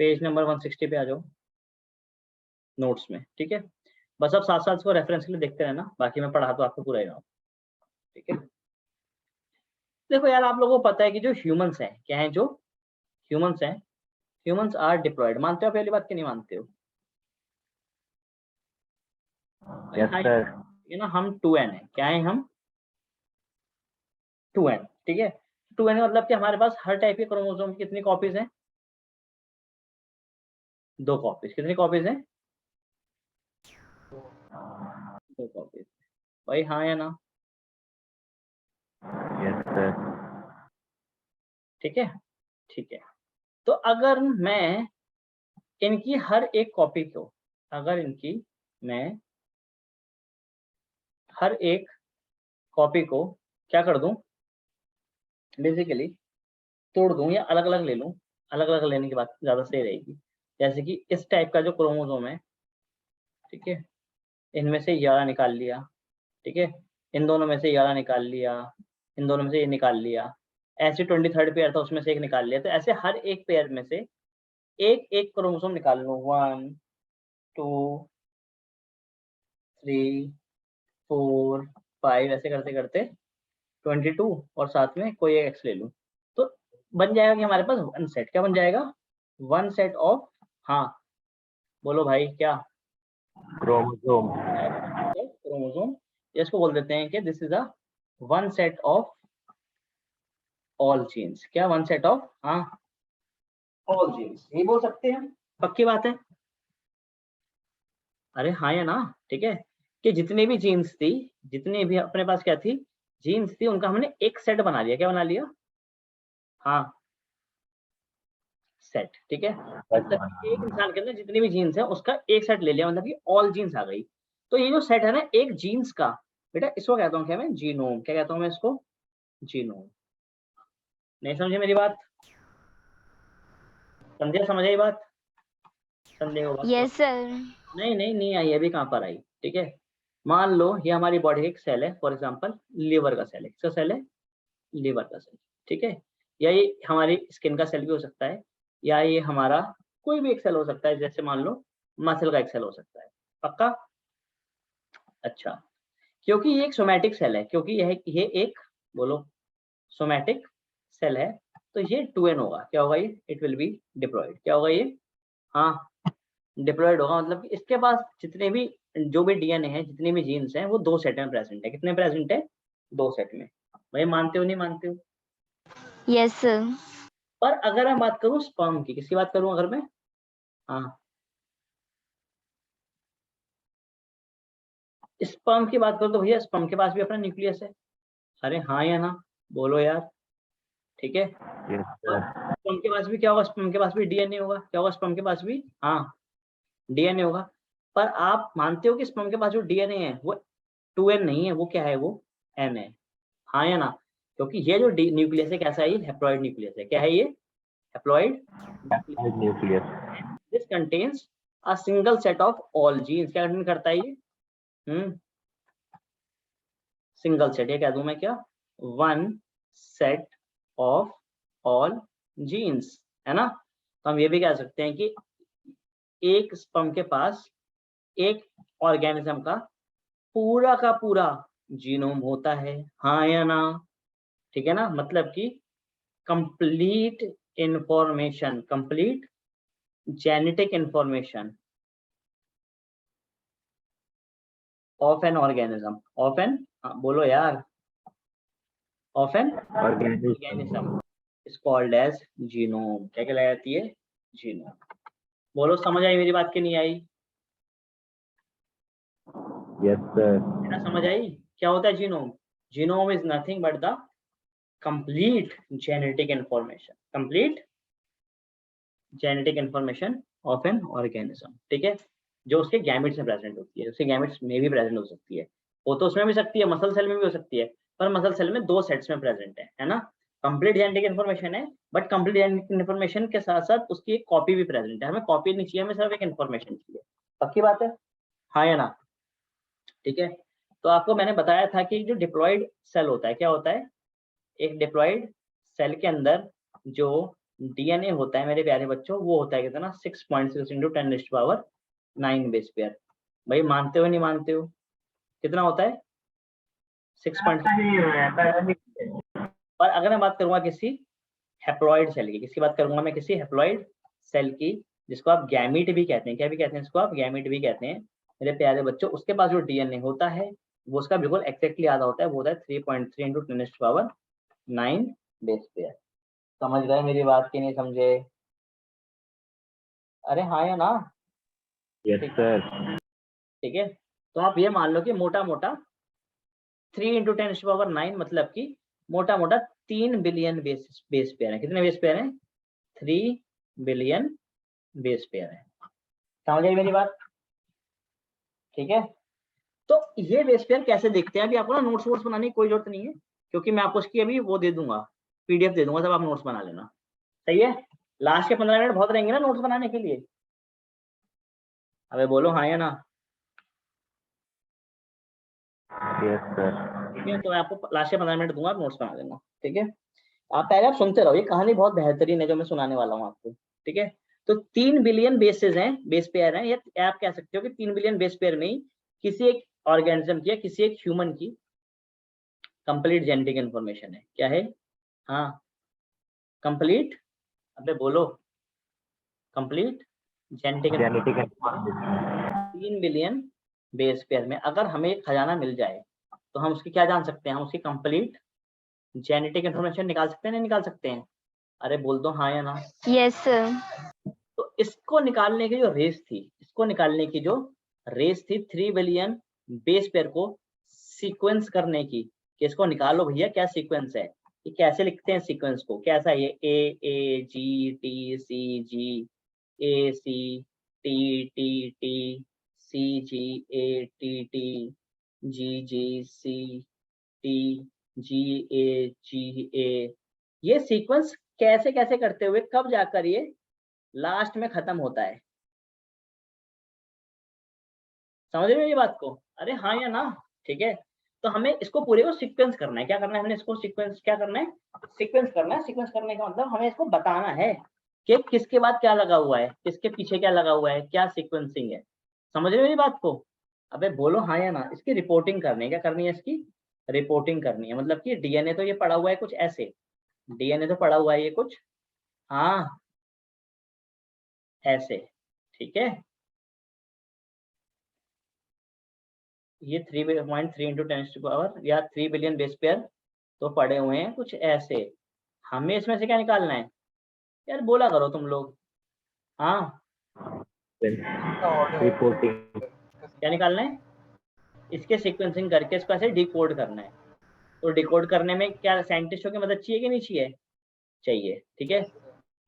Page number 160 पे आ जाओ notes में, ठीक है। बस अब साथ साथ इसको रेफरेंस के लिए देखते रहना, बाकी मैं पढ़ा तो आपको पूरा ही रहा हूँ, ठीक है। देखो यार, आप लोगों को पता है कि जो ह्यूमंस हैं, क्या है, जो ह्यूमंस हैं, ह्यूमंस आर डिप्लॉयड। मानते हो पहली बात कि नहीं मानते हो? Yes sir. ये ना हम 2n है, क्या है हम 2n, ठीक है। 2n मतलब कि हमारे पास हर टाइप के क्रोमोसोम की कितनी कॉपीज हैं? 2 कॉपीज। कितनी कॉपीज हैं? 2 कॉपीज। भाई हाँ या ना? Yes sir. ठीक है, ठीक है। तो अगर मैं इनकी हर एक कॉपी को, अगर इनकी मैं हर एक कॉपी को क्या कर दूं, बेसिकली तोड़ दूं या अलग अलग ले लूं, अलग अलग लेने की बात ज्यादा सही रहेगी। जैसे कि इस टाइप का जो क्रोमोसोम है, ठीक है, इनमें से 11 निकाल लिया, ठीक है, इन दोनों में से 11 निकाल लिया, इन दोनों में से ये निकाल लिया, ऐसे 23rd पेयर था उसमें से एक निकाल लिया। तो ऐसे हर एक पेयर में से एक एक क्रोमोसोम निकाल लो, 1 2 3 4 5, ऐसे करते करते 22 और साथ में कोई एक एक्स ले लूं, तो बन जाएगा कि हमारे पास वन सेट। क्या बन जाएगा? वन सेट ऑफ, हाँ बोलो भाई क्या? क्रोमोसोम। क्रोमोसोम। इसको बोल देते हैं कि this is a one set of all genes. क्या? वन सेट ऑफ, हाँ, ऑल जीन्स, ये बोल सकते हैं। पक्की बात है? अरे हाँ या ना? ठीक है, कि जितनी भी जीन्स थी, जितनी भी अपने पास क्या थी, जीन्स थी, उनका हमने एक सेट बना लिया। क्या बना लिया? हाँ, सेट, ठीक है। मतलब एक इंसान के अंदर जितनी भी जीन्स है उसका एक सेट ले लिया, मतलब कि ऑल जीन्स आ गई। तो ये जो सेट है ना एक जीन्स का, बेटा इसको कहता हूँ क्या मैं? जीनोम। क्या कहता हूँ मैं इसको? जीनोम। नहीं समझे मेरी बात? समझे? समझ आई बात? संदेह होगा तो? Yes sir. नहीं नहीं नहीं आई, अभी कहाँ पर आई, ठीक है। मान लो ये हमारी बॉडी का एक सेल है, फॉर एग्जांपल लीवर का सेल है। किसका सेल है? लीवर का सेल, ठीक है। या ये हमारी स्किन का सेल भी हो सकता है, या ये हमारा कोई भी एक सेल हो सकता है, जैसे मान लो मसल का एक सेल हो सकता है। पक्का? अच्छा, क्योंकि ये एक सोमैटिक सेल है, क्योंकि ये एक, बोलो, सोमैटिक सेल है, तो ये 2n होगा। क्या होगा ये? It will B diploid. क्या होगा ये? हाँ, डिप्लॉयड होगा। मतलब कि इसके पास जितने भी, जो भी डीएनए है, जितने भी जीन्स हैं, वो 2 सेट में प्रेजेंट है। कितने प्रेजेंट है? 2 सेट में। भाई मानते हो नहीं मानते हो? Yes sir. पर अगर मैं बात करूं स्पर्म की, किसकी बात करूं अगर मैं? हाँ, स्पर्म की बात करूं तो भैया स्पर्म के पास भी अपना न्यूक्लियस है। अरे हाँ या ना? बोलो यार, ठीक है। यस और सर। स्पर्म के पास भी क्या होगा? स्पर्म के पास भी डीएनए होगा। क्या होगा? स्पर्म के पास भी, हाँ, डीएनए होगा। पर आप मानते हो कि स्पर्म के पास जो डीएनए है वो 2n नहीं है, वो क्या है? वो n है। हाँ या ना? क्योंकि ये जो न्यूक्लियस है कैसा है? ये हैप्लॉइड न्यूक्लियस है। क्या है ये? Haploid nucleus. Nucleus. This contains a single set of all genes. क्या कंटेन करता है ये? Single set. ये कह दूं मैं क्या? One set of all genes, है ना। तो हम ये भी कह सकते हैं कि एक स्पर्म के पास एक ऑर्गेनिज्म का पूरा जीनोम होता है। हाँ या ना? ठीक है ना, मतलब कि complete information, complete genetic information of an organism, of an, बोलो यार, of an organism. Organism is called as genome. क्या कहलाती है? जीनोम। बोलो समझ आई मेरी बात की नहीं आई? Yes sir. बेटा समझ आई? क्या होता है genome? Genome is nothing but the complete genetic information, complete genetic information of an organism, ठीक है, जो उसके गैमेट्स में प्रेजेंट होती है। उसके गैमेट्स में भी प्रेजेंट हो सकती है, वो तो उसमें भी सकती है, मसल सेल में भी हो सकती है, पर मसल सेल में 2 सेट्स में प्रेजेंट है ना। कंप्लीट जेनेटिक इन्फॉर्मेशन है, बट कंप्लीट जेनेटिक इन्फॉर्मेशन के साथ साथ उसकी एक कॉपी भी प्रेजेंट है। हमें कॉपी नहीं चाहिए, हमें सिर्फ एक इन्फॉर्मेशन चाहिए। पक्की बात है? हाँ या ना? ठीक है। तो आपको मैंने बताया था कि जो डिप्लॉयड सेल होता है, क्या होता है? एक डिप्लॉयड सेल के अंदर जो डीएनए होता है मेरे प्यारे बच्चों, वो होता है कितना 6.6 इंटू 10⁻9 बेस पेयर। भाई मानते हो नहीं मानते हो? कितना होता है 6.6। और अगर मैं बात करूंगा किसी हैप्लॉइड सेल की, किसकी बात करूंगा मैं? किसी हैप्लॉइड सेल की, जिसको आप गैमीट भी कहते हैं। क्या भी कहते हैं इसको? आप गैमीट भी कहते हैं मेरे प्यारे बच्चों। उसके पास जो डीएनए होता है वो उसका बिल्कुल एक्जैक्टली आधा होता है, वो होता है 3.3 इंटू 10⁻9 बेस पेयर। समझ गए मेरी बात की नहीं समझे? अरे हाँ या ना? Yes, sir. ठीक है, तो आप ये मान लो कि मोटा मोटा 3 इंटू 10⁻9 मतलब कि मोटा मोटा 3 बिलियन बेस पेयर है। कितने बेस पेयर हैं? 3 बिलियन बेस पेयर है। समझ आई मेरी बात? ठीक है, तो ये बेस पेयर कैसे देखते हैं? अभी आपको ना नोट्स वोट्स बनाने की कोई जरूरत नहीं है, क्योंकि मैं आपको उसकी अभी वो दे दूंगा, पीडीएफ दे दूंगा, तब आप नोट्स बना लेना। सही है? लास्ट के 15 मिनट बहुत रहेंगे ना नोट्स बनाने के लिए। अबे बोलो हाँ या ना? Yes, sir. ठीक है, तो मैं आपको लास्ट के 15 मिनट दूंगा, आप नोट्स बना लेना। ठीक है, आप पहले आप सुनते रहो, ये कहानी बहुत बेहतरीन है जो मैं सुनाने वाला हूँ आपको। ठीक है, तो 3 बिलियन बेसेस हैं, बेस पेयर हैं। ये आप कह सकते हो कि 3 बिलियन बेस पेयर में ही किसी एक ऑर्गेनिज्म की या किसी एक ह्यूमन की कंप्लीट जेनेटिक इंफॉर्मेशन है। क्या है? हाँ, कंप्लीट, अबे बोलो, complete genetic Genetic information. 3 billion base pair में अगर हमें एक खजाना मिल जाए तो हम उसकी क्या जान सकते हैं? हम उसकी कंप्लीट जेनेटिक इंफॉर्मेशन निकाल सकते हैं, नहीं निकाल सकते हैं? अरे बोल दो हाँ या ना? Yes, sir. तो इसको निकालने की जो रेस थी, इसको निकालने की जो रेस थी 3 बिलियन बेस पेयर को सीक्वेंस करने की, कि इसको निकालो भैया क्या सीक्वेंस है, ये कैसे लिखते हैं सीक्वेंस को, कैसा है ये? A G T C G, A C T T T, C G A T T, G G C T, G A G A, ये सीक्वेंस कैसे कैसे करते हुए कब जाकर ये लास्ट में खत्म होता है? समझ रहे हो ये बात को? अरे हाँ या ना? ठीक है, तो हमें इसको पूरे को सीक्वेंस करना है। क्या करना है हमने? इसको सीक्वेंस, क्या करना है? सीक्वेंस करना है। सीक्वेंस करने का मतलब हमें इसको बताना है कि किसके बाद क्या लगा हुआ है, किसके पीछे क्या लगा हुआ है, क्या सीक्वेंसिंग है। समझ रहे हो मेरी बात को? अबे बोलो हाँ या ना? इसकी रिपोर्टिंग करनी है। क्या करनी है? इसकी रिपोर्टिंग करनी है। मतलब कि डीएनए तो ये पड़ा हुआ है कुछ ऐसे, डीएनए तो पड़ा हुआ है ये कुछ, हाँ, ऐसे। ठीक है, ये 3.3 इंटू 10⁻, या 3 बिलियन बेस पेयर तो पड़े हुए हैं कुछ ऐसे। हमें इसमें से क्या निकालना है? यार बोला करो तुम लोग, हाँ, Reporting. क्या निकालना है? इसके सीक्वेंसिंग करके इसको ऐसे डिकोड करना है। तो डिकोड करने में क्या साइंटिस्टों की मदद चाहिए कि नहीं चाहिए? चाहिए। ठीक है,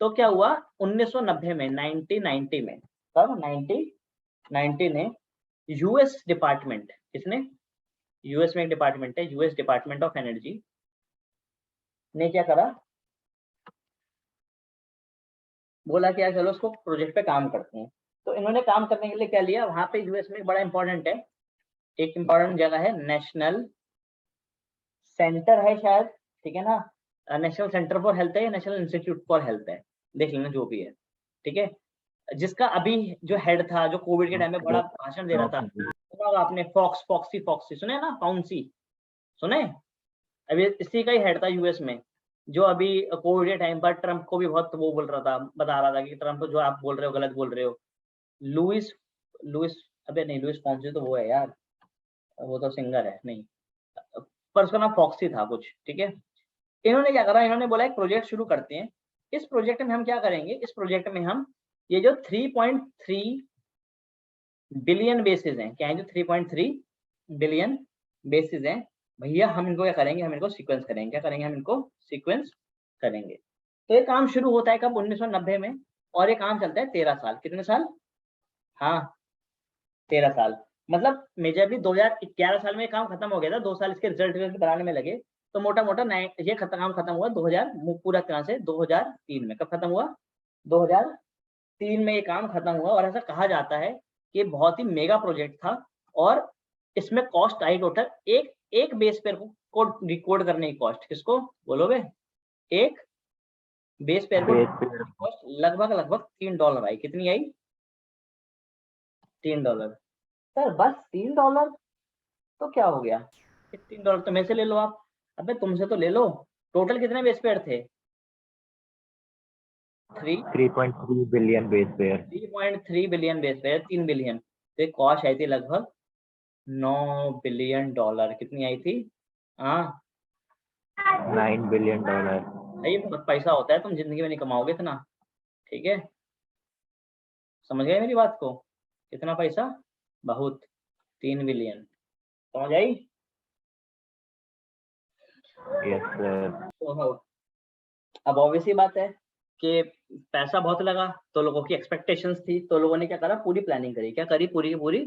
तो क्या हुआ 1990 में, 1990 में, कब? 1990 में यूएस डिपार्टमेंट, किसने? यूएस में एक डिपार्टमेंट है, यूएस डिपार्टमेंट ऑफ एनर्जी ने क्या करा? बोला कि यार चलो उसको प्रोजेक्ट पे काम करते हैं। तो इन्होंने काम करने के लिए क्या लिया? वहां पे यूएस में बड़ा इंपॉर्टेंट है, एक इंपॉर्टेंट जगह है, नेशनल सेंटर है शायद, ठीक है ना? नेशनल सेंटर फॉर हेल्थ है या नेशनल इंस्टीट्यूट फॉर हेल्थ है, देख लेना जो भी है। ठीक है, जिसका अभी जो हेड था, जो कोविड के टाइम में बड़ा भाषण दे रहा था, सुना होगा आपने, फॉक्सी फॉक्सी सुने ना? फाउंसी सुने? अभी इसी का ही हेड था यूएस में, जो अभी कोविड के टाइम पर ट्रम्प को भी बहुत वो बोल रहा था, बता रहा था कि ट्रम्प जो आप बोल रहे हो गलत बोल रहे हो। लुइस लुइस अबे नहीं, लुइस फॉन्सी तो वो है यार, वो तो सिंगर है, नहीं, पर उसका नाम फॉक्सी था कुछ। ठीक है, इन्होंने क्या करा? इन्होंने बोला एक प्रोजेक्ट शुरू करते हैं। इस प्रोजेक्ट में हम क्या करेंगे? इस प्रोजेक्ट में हम ये जो 3.3 बिलियन बेसिस हैं, क्या है जो 3.3 बिलियन बेसिस हैं, भैया हम इनको क्या करेंगे? हम इनको सीक्वेंस करेंगे। क्या करेंगे? हम इनको सीक्वेंस करेंगे। तो ये काम शुरू होता है कब? 1990 में, और ये काम चलता है 13 साल। कितने साल? हाँ, 13 साल। मतलब मेजरली 2011 साल में ये काम खत्म हो गया था, 2 साल इसके रिजल्ट बनाने में लगे। तो मोटा मोटा ये काम खत्म हुआ 2000, पूरा तरह से 2003 में। कब खत्म हुआ? 2003 में ये काम खत्म हुआ। और ऐसा कहा जाता है कि बहुत ही मेगा प्रोजेक्ट था, और इसमें कॉस्ट आई टोटल एक एक बेस पेयर को डिकोड करने की कॉस्ट, किसको बोलो बे? एक बेस पेयर को बेस पेयर कॉस्ट लगभग $3 आई। कितनी आई? $3। सर बस $3? तो क्या हो गया? $3 तो मेरे से ले लो आप। अबे तुमसे तो ले लो। टोटल कितने बेस पेयर थे? 3.3 billion base pair 3.3 billion base pair, 3 billion. तो कॉस्ट आई थी लगभग $9 बिलियन। कितनी आई थी? हाँ, $9 बिलियन ये बहुत पैसा होता है, तुम जिंदगी में नहीं कमाओगे इतना। ठीक है, समझ गए मेरी बात को? कितना पैसा? बहुत, 3 बिलियन। समझ आई? यस सर तो अब ऑब्वियसली बात है कि पैसा बहुत लगा, तो लोगों की एक्सपेक्टेशंस थी, तो लोगों ने क्या करा? पूरी प्लानिंग करी। क्या करी? पूरी की पूरी,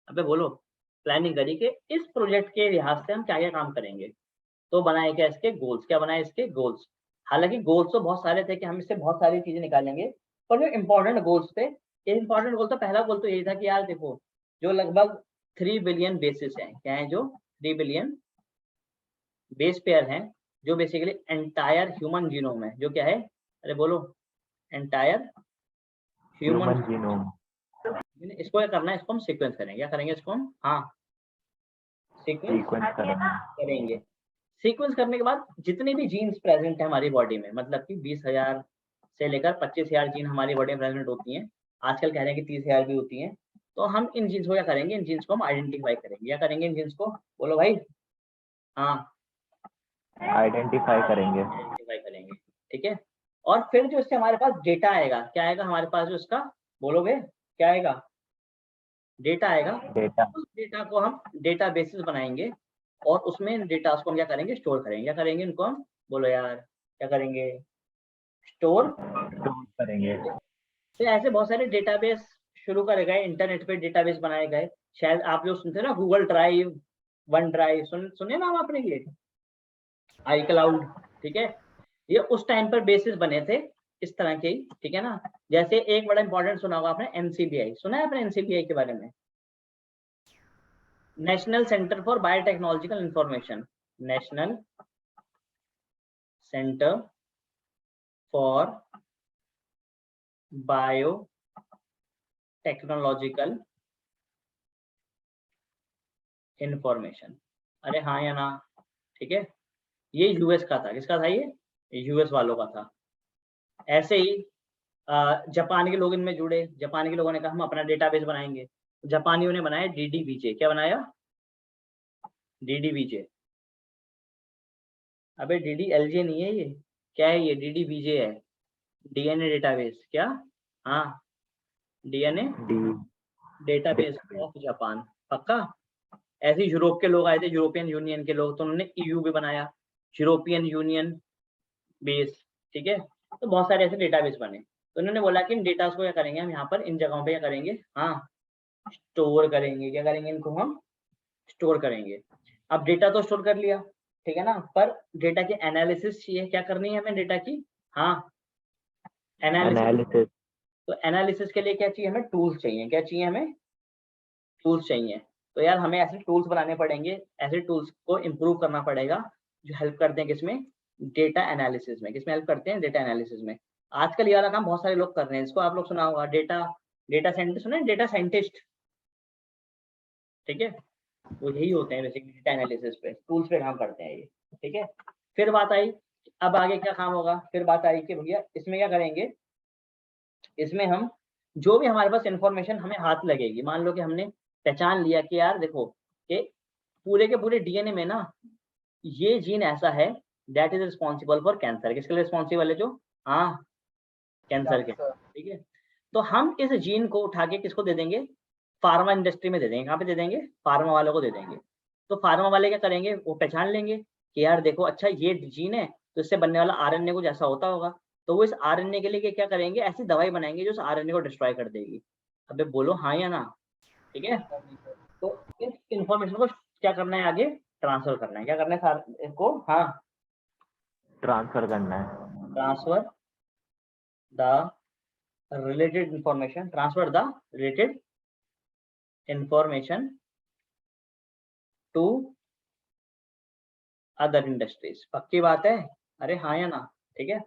अबे बोलो, प्लानिंग करी कि इस प्रोजेक्ट के लिहाज से हम क्या क्या काम करेंगे। तो बनाए क्या इसके गोल्स? क्या बनाए इसके गोल्स? हालांकि गोल्स तो बहुत सारे थे कि हम इससे बहुत सारी चीजें निकालेंगे, पर जो इंपॉर्टेंट गोल्स थे, इंपॉर्टेंट गोल तो पहला गोल तो यही था कि यार देखो, जो लगभग 3 बिलियन बेसिस हैं, क्या है? जो 3 बिलियन बेस पेयर हैं, जो बेसिकली एंटायर ह्यूमन जीनोम है। जो क्या है? अरे बोलो, एंटायर ह्यूमन। ह्यूमन जीनोम इसको क्या करना है? इसको हम सीक्वेंस करेंगे। क्या करेंगे इसको हम? हाँ, सीक्वेंस सीक्वेंस करेंगे करेंगे। सीक्वेंस करने के बाद जितने भी जीन्स प्रेजेंट है हमारी बॉडी में, मतलब कि 20,000 से लेकर 25,000 जीन हमारी बॉडी में प्रेजेंट होती हैं। आजकल कह रहे हैं कि 30,000 भी होती हैं। तो हम इन जीन्स को क्या करेंगे? इन जीन्स को हम आइडेंटिफाई करेंगे। क्या करेंगे इन जीन्स को? बोलो भाई। हाँ, आइडेंटिफाई करेंगे आइडेंटिफाई करेंगे। ठीक है, और फिर जो इससे हमारे पास डेटा आएगा, क्या आएगा हमारे पास? जो इसका बोलोगे, क्या आएगा? डेटा आएगा। डेटा उस डेटा को हम डेटा बेसिस बनाएंगे, और उसमें डेटा को हम क्या करेंगे? स्टोर करेंगे। क्या करेंगे इनको हम? बोलो यार, क्या करेंगे? स्टोर। स्टोर करेंगे तो ऐसे बहुत सारे डेटाबेस शुरू करे गए, इंटरनेट पे डेटाबेस बनाए गए। शायद आप लोग सुनते हैं ना, गूगल ड्राइव, वन ड्राइव, सुने ना आपने ये? आई क्लाउड। ठीक है, ये उस टाइम पर बेसिस बने थे इस तरह के ही। ठीक है ना? जैसे एक बड़ा इंपॉर्टेंट सुना होगा आपने, एनसीबीआई। सुना है आपने एनसीबीआई के बारे में? National centre for biotechnological information. National centre for bio technological information. अरे हाँ या ना? ठीक है, ये यूएस का था। किसका था ये? यूएस वालों का था। ऐसे ही जापान के लोग इनमें जुड़े। जापान के लोगों ने कहा हम अपना डेटाबेस बनाएंगे। जापानियों ने बनाया डीडीबीजे। क्या बनाया? डीडीबीजे। अबे डीडीएलजे नहीं है ये। क्या है ये? डीडीबीजे है, डीएनए डेटाबेस। क्या? हाँ, DNA D database of Japan. पक्का? ऐसे यूरोप के लोग आए थे, यूरोपियन यूनियन के लोग, तो उन्होंने ईयू भी बनाया, यूरोपियन यूनियन बेस। ठीक है, तो बहुत सारे ऐसे डेटाबेस बने। तो उन्होंने बोला कि इन डेटा को क्या करेंगे हम यहाँ पर, इन जगहों पे क्या करेंगे? हाँ, स्टोर करेंगे। क्या करेंगे? इनको हम स्टोर करेंगे। अब डेटा तो स्टोर कर लिया, ठीक है ना, पर डेटा की एनालिसिस चाहिए। क्या करनी है हमें डेटा की? हाँ, एनालिसिस। एनालिसिस तो एनालिसिस के लिए क्या चाहिए हमें? टूल्स चाहिए। क्या चाहिए हमें? टूल्स चाहिए। तो यार हमें ऐसे टूल्स बनाने पड़ेंगे, ऐसे टूल्स को इम्प्रूव करना पड़ेगा जो हेल्प करते हैं किसमें? डेटा एनालिसिस में। किसमें हेल्प करते हैं? डेटा एनालिसिस में। आजकल ये वाला काम बहुत सारे लोग कर रहे हैं। इसको आप लोग सुना होगा, डेटा डेटा साइंटिस्ट। सुना है? Data scientist. ठीक है, वो यही होते हैं बेसिकली, डेटा एनालिसिस पे, टूल्स पे काम करते हैं ये। ठीक है, फिर बात आई, अब आगे क्या काम होगा? फिर बात आई कि भैया इसमें क्या करेंगे? इसमें हम जो भी हमारे पास इंफॉर्मेशन हमें हाथ लगेगी, मान लो कि हमने पहचान लिया कि यार देखो, कि पूरे के पूरे डीएनए में ना ये जीन ऐसा है that is responsible for cancer. किसके लिए रिस्पॉन्सिबल है? जो, हाँ, कैंसर के। ठीक है, तो हम इस जीन को उठा के किसको दे देंगे? फार्मा इंडस्ट्री में दे देंगे। कहाँ पे दे देंगे? फार्मा वालों को दे देंगे। तो फार्मा वाले क्या करेंगे? वो पहचान लेंगे कि यार देखो, अच्छा ये जीन है, तो इससे बनने वाला आरएनए कुछ ऐसा होता होगा। तो वो इस आरएनए के लिए क्या करेंगे? ऐसी दवाई बनाएंगे जो इस आरएनए को डिस्ट्रॉय कर देगी। अबे बोलो हाँ या ना? ठीक है, तो इस इंफॉर्मेशन को क्या करना है? आगे ट्रांसफर करना है। क्या करना है सर को? हाँ, ट्रांसफर करना है transfer the related information, transfer the related information to other industries। पक्की बात है? अरे हाँ या ना? ठीक है,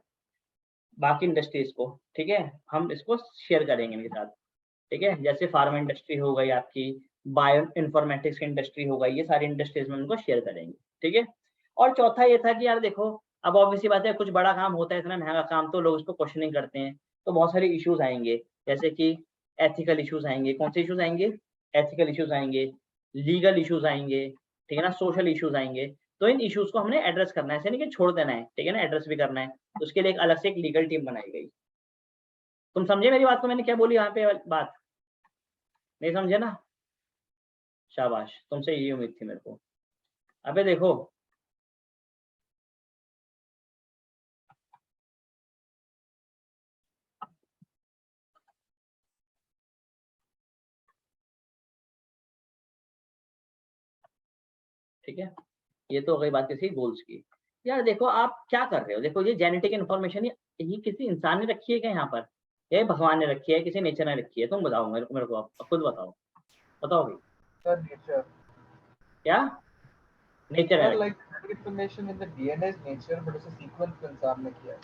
बाकी इंडस्ट्रीज को, ठीक है, हम इसको शेयर करेंगे इनके साथ, ठीक है। जैसे फार्मा इंडस्ट्री हो गई आपकी, बायो इन्फॉर्मेटिक्स की इंडस्ट्री हो गई, ये सारी इंडस्ट्रीज में उनको शेयर करेंगे, ठीक है। और चौथा ये था कि यार देखो, अब ऑब्वियसली बात है, कुछ बड़ा काम होता है, इतना महंगा काम, तो लोग उसको क्वेश्चनिंग करते हैं, तो बहुत सारे इश्यूज आएंगे, जैसे कि एथिकल इश्यूज आएंगे। कौन से इश्यूज आएंगे? एथिकल इश्यूज आएंगे, लीगल इश्यूज आएंगे, ठीक है ना, सोशल इश्यूज आएंगे। तो इन इश्यूज को हमने एड्रेस करना है, ऐसे नहीं कि छोड़ देना है, ठीक है ना, एड्रेस भी करना है। तो उसके लिए एक अलग से एक लीगल टीम बनाई गई। तुम समझे मेरी बात को? मैंने क्या बोली यहाँ पे बात? नहीं समझे ना? शाबाश, तुमसे यही उम्मीद थी मेरे को। अबे देखो, ठीक है, ये तो हो गई बात किसी गोल्स की। यार देखो आप क्या कर रहे हो, देखो ये जेनेटिक इन्फॉर्मेशन ये किसी इंसान ने रखी है क्या यहाँ पर? ये भगवान ने रखी है, किसी नेचर ने रखी है? तुम बताओ मेरे को, आप खुद बताओ, बताओ भाई। Sir, nature. क्या नेचर Sir, ने रखी? like information in the DNA is nature, but it's a sequence तो इंसान ने किया है.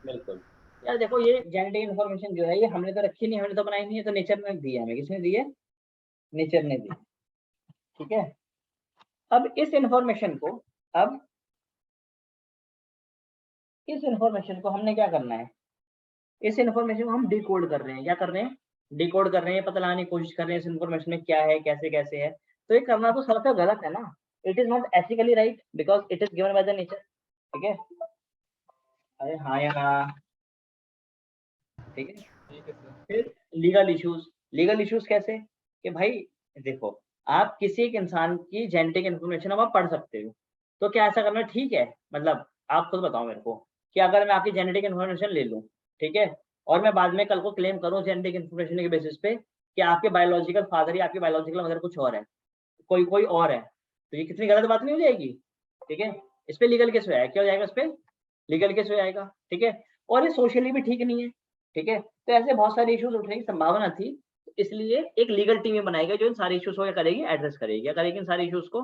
बिल्कुल। यार देखो ये जेनेटिक इन्फॉर्मेशन जो है, ये हमने तो रखी नहीं, हमने तो बनाई नहीं है, तो नेचर ने दी है हमें। किसने दी है? नेचर ने दी, ठीक है। अब इस इंफॉर्मेशन को, अब इस इंफॉर्मेशन को हमने क्या करना है? इस इंफॉर्मेशन को हम डिकोड कर रहे हैं। क्या कर रहे हैं? डिकोड कर रहे हैं, पता लगाने की कोशिश कर रहे हैं इस इंफॉर्मेशन में क्या है, कैसे कैसे है। तो ये करना तो सबसे गलत है ना। It is not ethically right because it is given by the nature, ठीक है। अरे हाँ या ना, ठीक है। ठीक है सर. फिर लीगल इश्यूज। लीगल इश्यूज कैसे? कि भाई देखो, आप किसी एक इंसान की जेनेटिक इन्फॉर्मेशन आप पढ़ सकते हो, तो क्या ऐसा करना ठीक है? मतलब आप खुद बताओ मेरे को कि अगर मैं आपकी जेनेटिक इन्फॉर्मेशन ले लूँ, ठीक है, और मैं बाद में कल को क्लेम करूँ जेनेटिक इन्फॉर्मेशन के बेसिस पे कि आपके बायोलॉजिकल फादर या आपकी बायोलॉजिकल मदर कुछ और है, कोई कोई और है, तो ये कितनी गलत बात नहीं हो जाएगी? ठीक है, इस पे लीगल केस हो जाएगा। क्या हो जाएगा? इस पे लीगल केस हो जाएगा, ठीक है। और ये सोशली भी ठीक नहीं है, ठीक है। तो ऐसे बहुत सारे इश्यूज उठने की संभावना थी, इसलिए एक लीगल टीम बनाई गई जो इन सारे इश्यूज को क्या करेगी? एड्रेस करेगी। क्या करेगी? इन सारे इश्यूज को,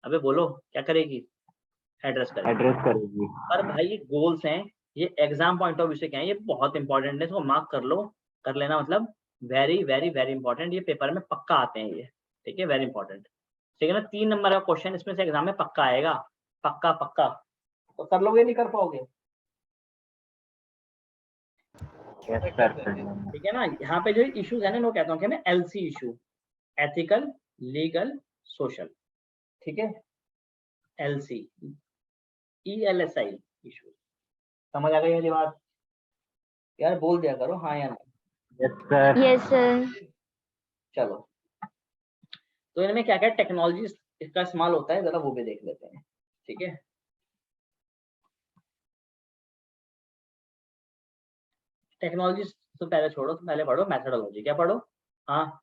अबे बोलो क्या करेगी? एड्रेस करेगी। एड्रेस करेगी। पर भाई ये गोल्स हैं, ये एग्जाम पॉइंट ऑफ व्यू से क्या है, ये बहुत इंपॉर्टेंट है, इसको मार्क कर लो, कर लेना, मतलब वेरी वेरी वेरी इंपॉर्टेंट, ये पेपर में पक्का आते हैं ये, ठीक है, वेरी इंपॉर्टेंट, ठीक है ना। 3 नंबर का क्वेश्चन इसमें से एग्जाम में पक्का आएगा, पक्का पक्का। तो कर लोगे नहीं कर पाओगे? यस सर, कर लेंगे। ठीक है ना। यहाँ पे जो इश्यूज है ना, मैं कहता हूँ कि मैं LC issue, ethical, legal, social, ठीक है, एलसी, ELSI इशू। समझ आ गई मेरी बात? यार बोल दिया करो हाँ या ना। Yes sir. Yes, sir. चलो, तो इनमें क्या क्या टेक्नोलॉजी इसका इस्तेमाल होता है, जरा वो भी देख लेते हैं, ठीक है। टेक्नोलॉजी तो पहले छोड़ो, तो पहले पढ़ो मैथडोलॉजी। क्या पढ़ो? हाँ,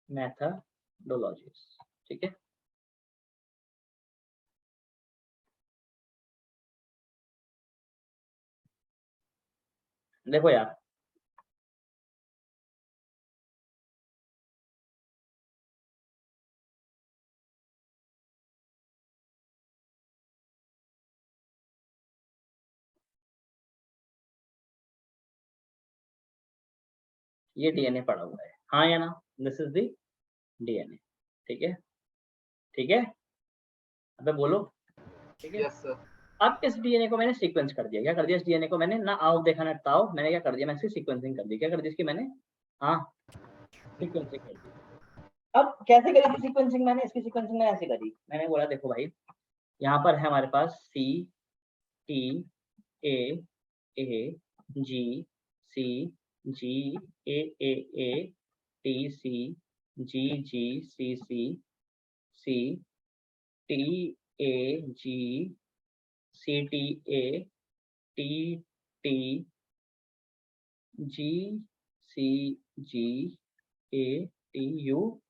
मैथडोलॉजी, ठीक है। देखो यार, ये डीएनए पढ़ा हुआ है, हाँ या ना? दिस इज द डीएनए, ठीक है, ठीक है। अबे बोलो, ठीक है। Yes sir. अब इस डीएनए को मैंने सीक्वेंस कर दिया। क्या कर दिया? इस डीएनए को मैंने ना आओ देखा ना ताओ, मैंने क्या कर दिया? मैं इसकी सीक्वेंसिंग कर दी। क्या कर दी इसकी मैंने? हाँ, सीक्वेंसिंग कर दी। अब कैसे करी थी सीक्वेंसिंग मैंने? इसकी सीक्वेंसिंग मैंने ऐसे करी, मैंने बोला देखो भाई, यहाँ पर है हमारे पास CATATCCCCTAGCGATU,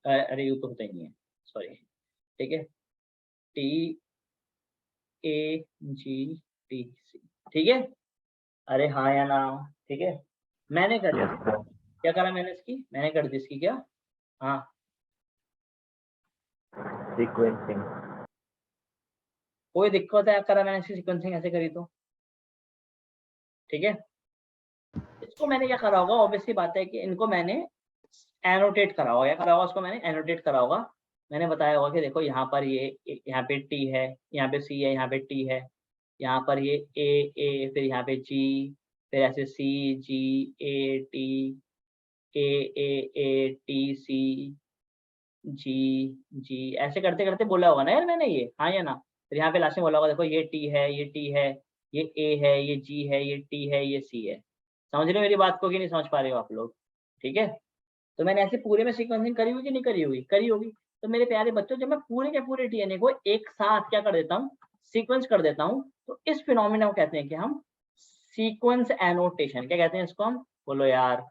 अरे यू तो होता ही नहीं है, सॉरी, ठीक है, TAGTC, ठीक है। अरे हाँ या ना? ठीक है, मैंने कर दी। Yes sir. क्या करा मैंने इसकी? मैंने कर दी इसकी क्या? हाँ, सीक्वेंसिंग। कोई दिक्कत है करा मैंने इसकी सीक्वेंसिंग ऐसे करी तो, ठीक है। इसको मैंने क्या करा होगा, ऑब्वियसली बात है कि इनको मैंने एनोटेट करा होगा, क्या करा होगा उसको मैंने एनोटेट करा होगा। मैंने बताया होगा कि देखो यहाँ पर ये यहाँ पे टी है, यहाँ पे सी है, यहाँ पे टी है, यहाँ पर ये ए फिर यहाँ पे जी, फिर ऐसे सी G A T A T C जी जी, ऐसे करते करते बोला होगा ना यार मैंने ये, हाँ या ना। फिर यहाँ पे लास्ट में बोला होगा देखो ये टी है, ये टी है, ये ए है, ये जी है, ये टी है, ये सी है। समझ रहे हो मेरी बात को कि नहीं समझ पा रहे हो आप लोग? ठीक है, तो मैंने ऐसे पूरे में सीक्वेंसिंग करी हुई कि नहीं करी हुई? करी होगी। तो मेरे प्यारे बच्चों, जब मैं पूरे के पूरे डीएनए को एक साथ क्या कर देता हूँ, सीक्वेंस कर देता हूँ, तो इस फिनोमिना को कहते हैं कि हम सीक्वेंस एनोटेशन। क्या कहते हैं इसको हम? बोलो यार,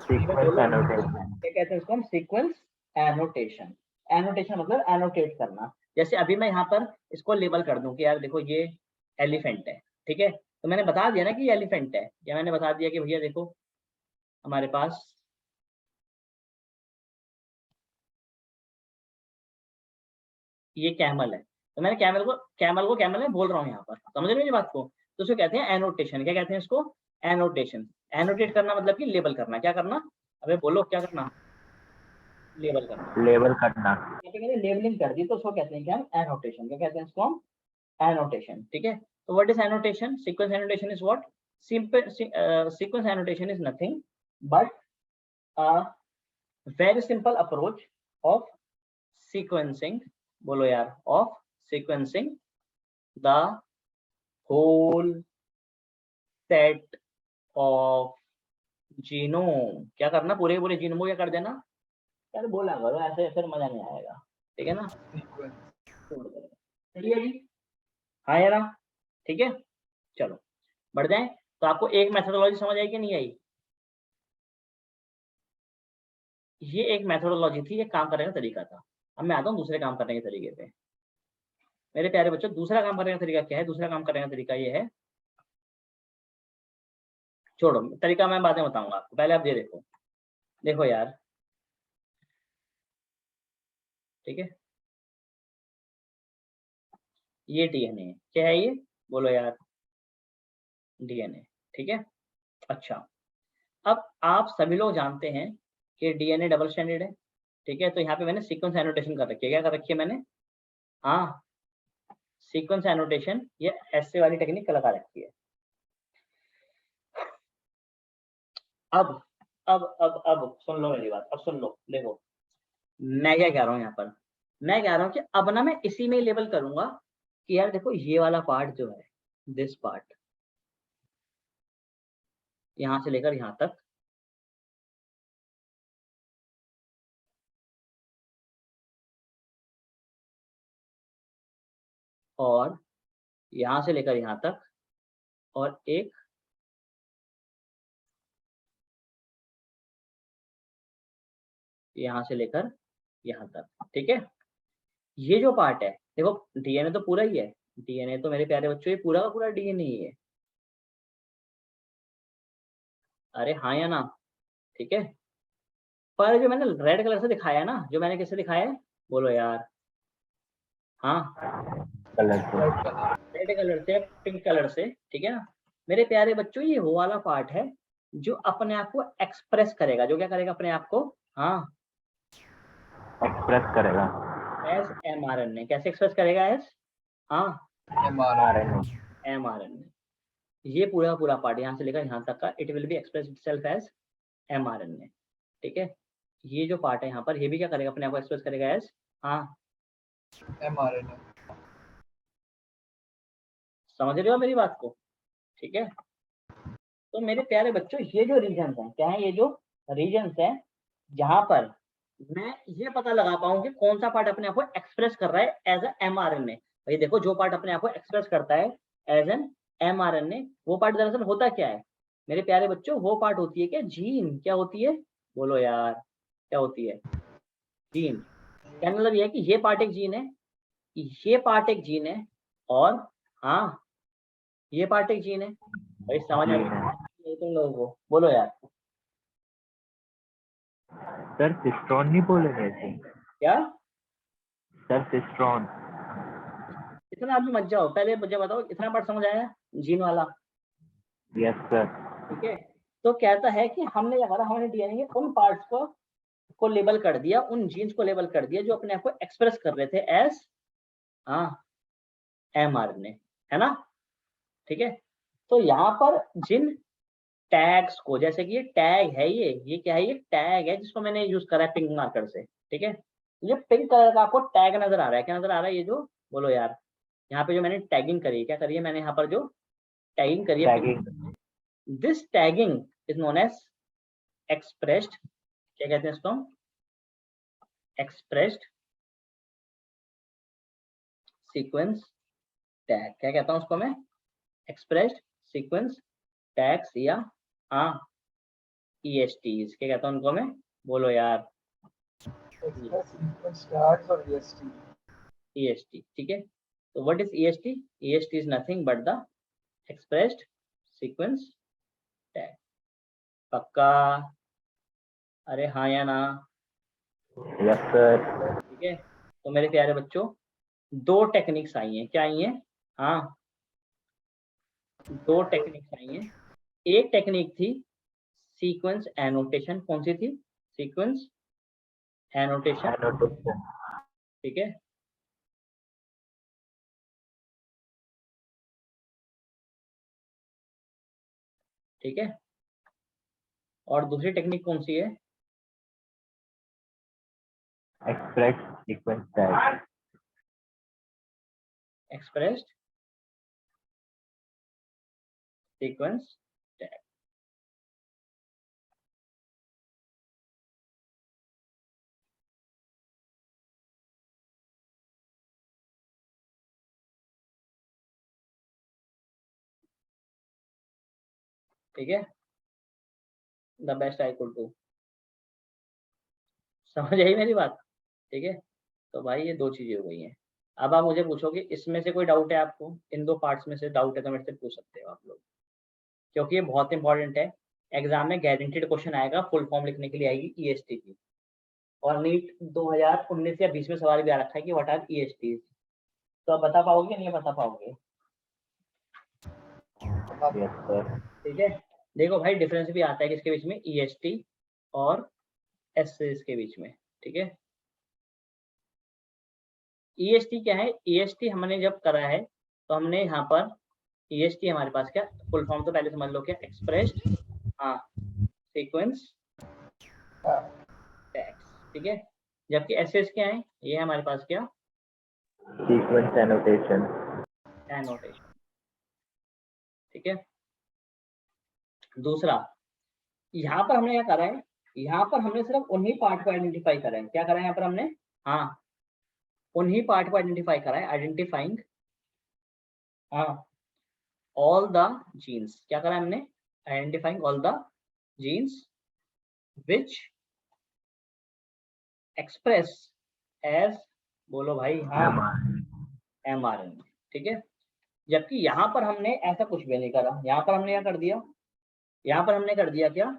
सीक्वेंस एनोटेशन। क्या कहते हैं इसको हम? Sequence annotation. एनोटेशन मतलब एनोटेट करना। जैसे अभी मैं यहाँ पर इसको लेबल कर दूं कि यार देखो ये एलिफेंट है, ठीक है, तो मैंने बता दिया ना कि ये एलिफेंट है, या मैंने बता दिया कि भैया देखो हमारे पास ये कैमल है, तो मैंने कैमल में बोल रहा हूँ यहाँ पर, समझ रहे हो मेरी बात को? तो उसको कहते हैं एनोटेशन। क्या कहते हैं इसको? एनोटेशन। एनोटेट करना मतलब कि लेबल करना। क्या करना? अबे बोलो क्या करना? लेबल करना। लेबल करना। मैंने लेबलिंग कर दी तो उसको कहते हैं कि हम एनोटेशन। क्या कहते हैं इसको हम? एनोटेशन। ठीक है, तो what is annotation? Sequence annotation is what? Simple sequence annotation is nothing but a very simple approach of sequencing, बोलो यार, of sequencing the whole set of genome। क्या करना? पूरे पूरे जीनोम को क्या कर देना यार, बोला करो ऐसे फिर मजा नहीं आएगा, ठीक है ना? चलिए जी, हाँ यार, ठीक है, चलो बढ़ जाए। तो आपको एक मेथोडोलॉजी समझ आई कि नहीं आई? ये एक मेथोडोलॉजी थी, ये काम करने का तरीका था। अब मैं आता हूँ दूसरे काम करने के तरीके पे। मेरे प्यारे बच्चों, दूसरा काम करने का तरीका क्या है? दूसरा काम करने का तरीका ये है, छोड़ो तरीका मैं बाद में बताऊंगा आपको, पहले आप ये देखो। देखो यार, ठीक है, ये डीएनए है। क्या है ये? बोलो यार, डीएनए। ठीक है, अच्छा, अब आप सभी लोग जानते हैं कि डीएनए डबल स्टैंडर्ड है, ठीक है। तो यहाँ पे मैंने सीक्वेंस एनोटेशन कर रखी है। क्या कर रखी है मैंने? हाँ, सीक्वेंस एनोटेशन, ये ऐसे वाली टेक्निक लगा रखी है। अब सुन लो मेरी बात, अब सुन लो। देखो मैं क्या कह रहा हूँ यहाँ पर, मैं कह रहा हूँ कि अब ना मैं इसी में लेबल करूंगा कि यार देखो ये वाला पार्ट जो है, दिस पार्ट, यहाँ से लेकर यहाँ तक, और यहाँ से लेकर यहाँ तक, और एक यहाँ से लेकर यहाँ तक, ठीक है। ये जो पार्ट है, देखो डीएनए तो पूरा ही है, डीएनए तो मेरे प्यारे बच्चों ये पूरा का पूरा डीएनए ही है। अरे हाँ या ना? ठीक है, पर जो मैंने रेड कलर से दिखाया है ना, जो मैंने किससे दिखाया है? बोलो यार, हाँ, कलर से। रेड कलर से, पिंक कलर से, ठीक है ना। मेरे प्यारे बच्चों, ये वो वाला पार्ट है जो अपने आप को एक्सप्रेस करेगा। जो क्या करेगा? अपने आप को, हाँ, एक्सप्रेस करेगा। As mRNA. कैसे एक्सप्रेस करेगा? एज, हाँ, एमआरएनए। ये पूरा पूरा पार्ट यहाँ से लेकर यहाँ तक का, it will be express itself as mRNA, ठीक है। ये जो पार्ट है यहाँ पर, ये भी क्या करेगा? अपने आप को एक्सप्रेस करेगा एज, हाँ, mRNA। समझ रहे हो मेरी बात को? ठीक है, तो मेरे प्यारे बच्चों, ये जो रीजन है, क्या है? ये जो रीजन है जहां पर मैं ये पता लगा पाऊँ कि कौन सा पार्ट अपने आप को एक्सप्रेस कर रहा है एज एमआरएनए। भाई देखो, जो पार्ट अपने आप को एक्सप्रेस करता है एज एन एमआरएनए, वो पार्ट दरअसल होता क्या है मेरे प्यारे बच्चों? वो पार्ट होती है क्या? जीन। क्या होती है? बोलो यार, क्या होती है? जीन। क्या मतलब ये है कि ये पार्ट एक जीन है, ये पार्ट एक जीन है, और हाँ, ये पार्ट एक जीन है। भाई समझ में नहीं तुम लोगों को? बोलो यार। सर सिस्ट्रॉन नहीं बोलेंगे ऐसे? क्या सर सिस्ट्रॉन। इतना आप भी मत जाओ, पहले मुझे बताओ इतना पार्ट समझ आया जीन वाला? Yes sir. ठीक है, तो कहता है कि हमने क्या करा, हमने डीएनए के उन पार्ट्स को लेबल कर दिया, उन जीन्स को लेबल कर दिया जो अपने आप को एक्सप्रेस कर रहे थे एज एमआरएनए, है ना? ठीक है, तो यहाँ पर जिन टैग्स को, जैसे कि ये टैग है, ये क्या है, ये टैग है जिसको मैंने यूज करा है पिंक मार्कर से। ठीक है, ये पिंक कलर का आपको टैग नजर आ रहा है, क्या नजर आ रहा है? ये जो बोलो यार, यहाँ पे जो मैंने टैगिंग करी है, क्या करी है मैंने यहाँ पर जो टैगिंग करी है, tagging. This tagging is known as expressed, क्या कहते हैं इसको हम? एक्सप्रेस्ड सीक्वेंस टैग, क्या कहता हूँ उसको मैं? एक्सप्रेस्ड सीक्वेंस टैग्स या ESTs, क्या कहता हूँ उनको मैं? बोलो यार, Express sequence tags or EST. EST। ठीक है, तो what is EST? EST is nothing but the expressed sequence tag. पक्का? अरे हाँ या ना? Yes sir. ठीक है, तो मेरे प्यारे बच्चों, दो टेक्निक्स आई हैं, क्या आई हैं? हाँ, दो टेक्निक्स आई हैं। एक टेक्निक थी सीक्वेंस एनोटेशन, कौन सी थी? Sequence annotation. एनोटेशन। ठीक है, ठीक है, और दूसरी टेक्निक कौन सी है? Express sequence tag. Expressed sequence tag. ठीक है, the best I could do. समझ आई मेरी बात? ठीक है, तो भाई ये दो चीजें हो गई हैं। अब आप मुझे पूछोगे इसमें से कोई डाउट है आपको, इन दो पार्ट्स में से डाउट है तो मेरे से पूछ सकते हो आप लोग, क्योंकि ये बहुत इंपॉर्टेंट है। एग्जाम में गारंटीड क्वेश्चन आएगा, फुल फॉर्म लिखने के लिए आएगी EST की, और नीट 2019 या 20 में सवाल भी आ रखा है कि व्हाट आर ESTs। तो आप बता पाओगे या नहीं बता पाओगे? Yes sir. ठीक है, देखो भाई डिफरेंस भी आता है किसके बीच में, EST और SS के बीच में। ठीक है, EST क्या है? EST हमने जब करा है तो हमने यहाँ पर EST हमारे पास क्या फुल फॉर्म, तो पहले समझ लो क्या, एक्सप्रेस्ड सीक्वेंस टैग्स। ठीक है, जबकि SS क्या है? ये है हमारे पास क्या, सीक्वेंस एनोटेशन। एनोटेशन। ठीक है, दूसरा, यहाँ पर हमने क्या करा है, यहाँ पर हमने सिर्फ उन्हीं पार्ट को आइडेंटिफाई करा है। क्या करा है यहाँ पर हमने? हाँ, उन्हीं पार्ट को आइडेंटिफाई करा है, आइडेंटिफाइंग ऑल द जीन्स। क्या करा है हमने? Identifying all the genes which express as, बोलो भाई, हाँ, mRNA। ठीक है, जबकि यहाँ पर हमने ऐसा कुछ भी नहीं करा। यहाँ पर हमने क्या कर दिया? यहाँ पर हमने कर दिया क्या?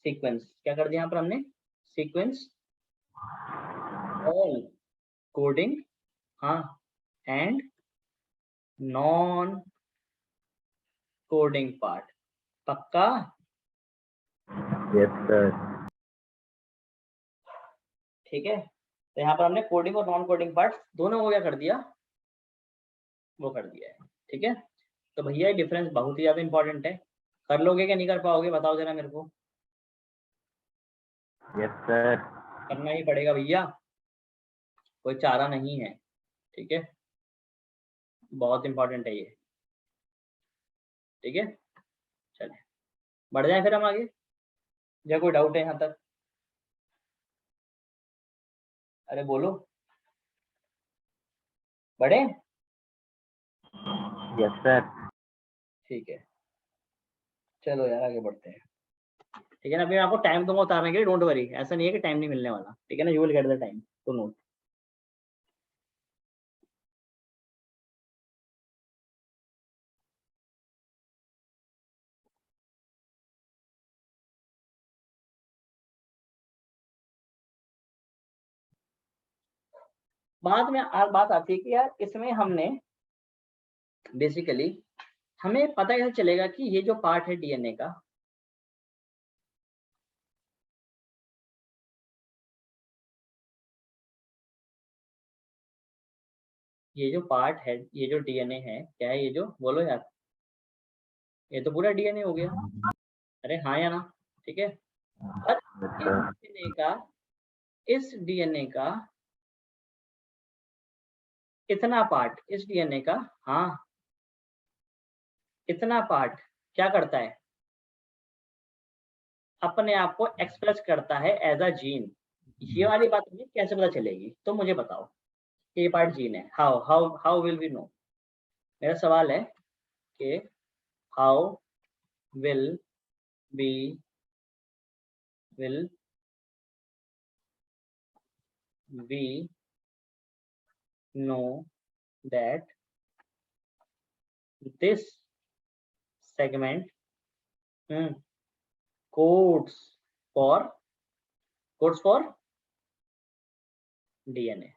सीक्वेंस। क्या कर दिया यहाँ पर हमने? Sequence all coding and non coding part. पक्का? Yes sir. ठीक है, तो यहाँ पर हमने कोडिंग और नॉन कोडिंग पार्ट दोनों को क्या कर दिया? वो कर दिया है। ठीक है, तो भैया ये डिफरेंस बहुत ही ज्यादा इंपॉर्टेंट है। कर लोगे क्या नहीं कर पाओगे, बताओ जरा मेरे को। Yes sir. करना ही पड़ेगा भैया, कोई चारा नहीं है। ठीक है, बहुत इंपॉर्टेंट है ये। ठीक है, चलिए बढ़ जाए फिर हम आगे, या कोई डाउट है यहाँ तक? अरे बोलो, बढ़े? Yes sir. ठीक है, चलो यार आगे बढ़ते हैं। ठीक है ना, अभी मैं आपको टाइम दूंगा उतारने के लिए, डोंट वरी, ऐसा नहीं है कि टाइम नहीं मिलने वाला। ठीक है ना, you will get the time to note. बाद में बात आती है कि यार इसमें हमने बेसिकली हमें पता कैसे चलेगा कि ये जो पार्ट है डीएनए का, ये जो पार्ट है, ये जो डीएनए है, क्या है ये जो, बोलो यार, ये तो पूरा डीएनए हो गया। अरे हाँ या ना, ठीक है। और इस डीएनए का इतना पार्ट, इस डीएनए का, हाँ, इतना पार्ट क्या करता है, अपने आप को एक्सप्रेस करता है एज अ जीन। ये वाली बात मुझे कैसे पता चलेगी, तो मुझे बताओ कि ये पार्ट जीन है। How how how will we know? मेरा सवाल है कि how will be will we know that this segment codes for DNA,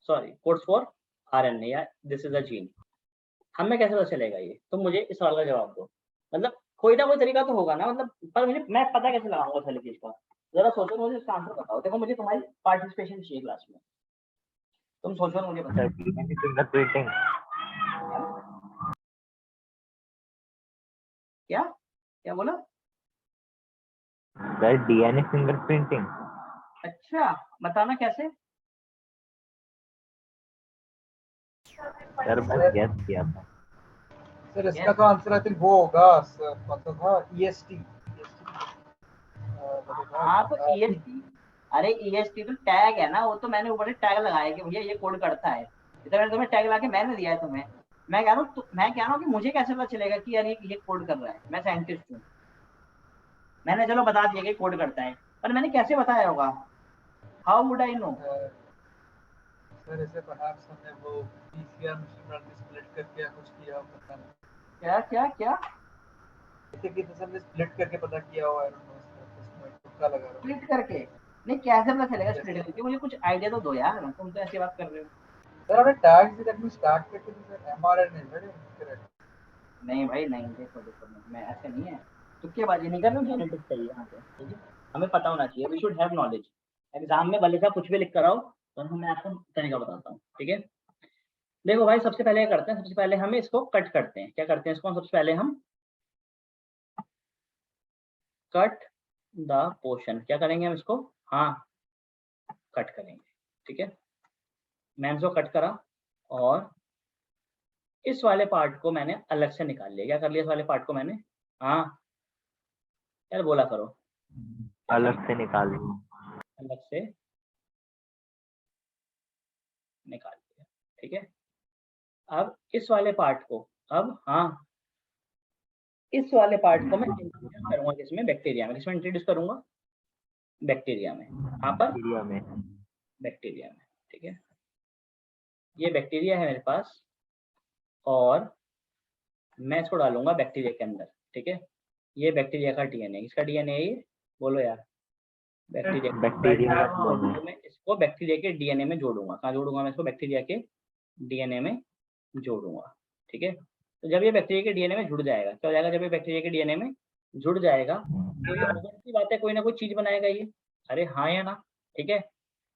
sorry, codes for RNA, या this is a gene। हमें कैसे पता चलेगा ये? तो मुझे इस सवाल का जवाब दो। मतलब कोई ना कोई तरीका तो होगा ना, मतलब पर मुझे, मैं पता कैसे लगाऊंगा पहले चीज का? जरा सोचो, मुझे इसका आंसर बताओ। देखो मुझे तुम्हारी पार्टिसिपेशन चाहिए क्लास में, तुम सोचो, मुझे बताओ। फिंगरप्रिंटिंग। क्या क्या बोला? That DNA fingerprinting. अच्छा, बताना कैसे? सर मैं गैस किया था। सर इसका तो आंसर आई थिंक वो होगा सर, कौन सा था, ईएसटी। हाँ तो EST, अरे EST तो टैग है ना, वो तो मैंने ऊपर टैग लगाया कि भैया ये कोड करता है। इतना मैंने तुम्हें टैग लगा के मैंने दिया है तुम्हें। मैं कह रहा हूँ कि मुझे कैसे पता चलेगा कि यार ये कोड कर रहा है? मैं साइंटिस्ट हूँ, मैंने चलो बता दिया कि कोड करता है, पर मैंने कैसे बताया होगा? How would I know? Sir इसे परहैप्स हमने वो पीसीआर मशीन में स्प्लिट करके या कुछ किया, पता नहीं। क्या क्या क्या जैसे कि हमने स्प्लिट करके पता किया हो, आई डोंट नो, इसमें तुक्का लगा रहा हूँ। स्प्लिट करके? नहीं, कैसे पता चलेगा स्प्लिट करके? मुझे कुछ आइडिया तो दो यार, तुम तो ऐसी बात कर रहे हो। सर हमें टैग्स दैट मींस टैग करके सर एमआरएनए वेरी करेक्ट। नहीं भाई नहीं, देखो देखो मैं ऐसे नहीं है, तुक्केबाजी नहीं कर रहा हूँ, जेनेटिक्स चाहिए यहाँ पे, ठीक है। हमें पता होना चाहिए, we should have knowledge. Exam में भले से आप कुछ भी लिख कर आओ, तो मैं आपको तरीका बताता हूँ, ठीक है। देखो भाई, सबसे पहले क्या करते हैं, सबसे पहले हम इसको कट करते हैं। क्या करते हैं इसको? सबसे पहले हम कट द पोर्शन, क्या करेंगे हम इसको? हाँ, कट करेंगे, ठीक है। मैंने इसको कट करा और इस वाले पार्ट को मैंने अलग से निकाल लिया। क्या कर लिया? इस वाले पार्ट को मैंने, हाँ यार बोला करो, अलग से निकाल ली। अलग से निकाल लिया, ठीक है। अब इस वाले पार्ट को, अब हाँ, इस वाले पार्ट को मैं इंट्रोड्यूस करूंगा किसमें? बैक्टीरिया में। किसमें इंट्रोड्यूस करूंगा? बैक्टीरिया में। यहाँ पर बैक्टीरिया में। बैक्टीरिया में, ठीक है। ये बैक्टीरिया है मेरे पास और मैं इसको डालूंगा बैक्टीरिया के अंदर, ठीक है। ये बैक्टीरिया का डीएनए, इसका डीएनए है ये, बोलो यार, बैक्टीरिया। बैक्टीरिया तो मैं इसको बैक्टीरिया के डीएनए में जोड़ूंगा। कहाँ जोड़ूंगा मैं इसको? बैक्टीरिया के डीएनए में जोड़ूंगा, ठीक है। तो जब ये बैक्टीरिया के डीएनए में जुड़ जाएगा, क्या हो जाएगा? जब ये बैक्टीरिया के डीएनए में जुड़ जाएगा तो ये ऑब्वियस सी बात है, कोई ना कोई चीज बनाएगा ये। अरे हाँ या ना, ठीक है।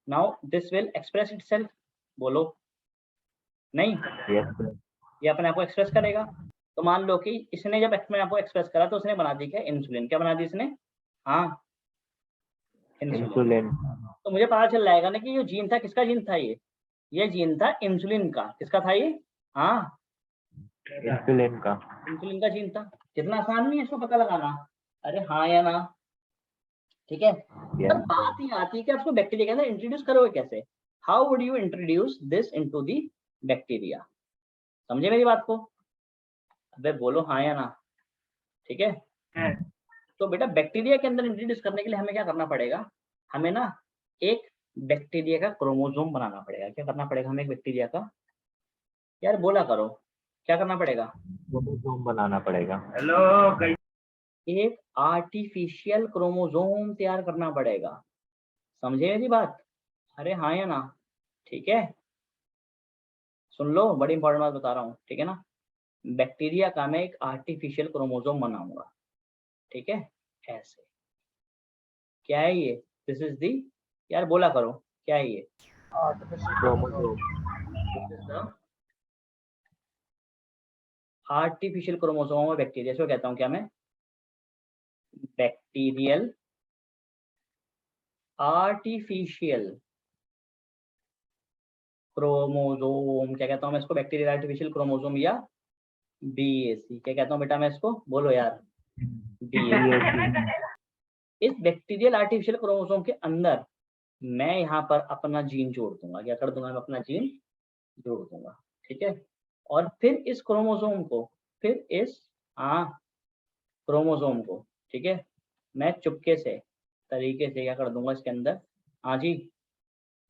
Now this will express itself, बोलो नहीं, यस। ये अपने आप को एक्सप्रेस करेगा। तो मान लो कि इसने जब अपने आप को एक्सप्रेस करा तो उसने बना दी क्या? इंसुलिन। क्या बना दी इसने? हाँ, इंसुलिन। इंसुलिन। तो मुझे पता चल जाएगा ना कि ये जीन था, किसका जीन था ये जीन था इंसुलिन का। किसका था ये? हाँ, इंसुलिन का। इंसुलिन का जीन था। कितना आसान नहीं है इसको पता लगाना? अरे हाँ या ना, ठीक है। पर बात ये आती है कि आपको बैक्टीरिया के अंदर इंट्रोड्यूस करोगे कैसे? How would you introduce this into the bacteria? समझे मेरी बात को? अबे बोलो हाँ या ना, ठीक है। तो बेटा बैक्टीरिया के अंदर इंट्रोड्यूस करने के लिए हमें क्या करना पड़ेगा? हमें ना एक बैक्टीरिया का क्रोमोसोम बनाना पड़ेगा। क्या करना पड़ेगा हमें? एक बैक्टीरिया का, यार बोला करो, क्या करना पड़ेगा? क्रोमोसोम बनाना पड़ेगा। एक आर्टिफिशियल क्रोमोसोम तैयार करना पड़ेगा। समझे मेरी बात? अरे हाँ या ना, ठीक है। सुन लो, बड़ी इंपॉर्टेंट बात बता रहा हूँ, ठीक है ना। बैक्टीरिया का मैं एक आर्टिफिशियल क्रोमोसोम बनाऊंगा, ठीक है, ऐसे। क्या है ये? दिस इज दी, यार बोला करो, क्या है ये? Artificial chromosome. This is the artificial chromosome of bacteria. इसको कहता हूँ क्या मैं? Bacterial artificial chromosome. क्या कहता हूँ मैं इसको? बैक्टीरियल आर्टिफिशियल क्रोमोसोम या BAC। क्या कहता हूँ बेटा मैं इसको? बोलो यार, BAC। इस बैक्टीरियल आर्टिफिशियल क्रोमोसोम के अंदर मैं यहाँ पर अपना जीन जोड़ दूंगा। क्या कर दूंगा? मैं अपना जीन जोड़ दूंगा, ठीक है। और फिर इस क्रोमोसोम को, फिर इस क्रोमोसोम को, ठीक है, मैं चुपके से तरीके से क्या कर दूंगा? इसके अंदर, हाँ जी,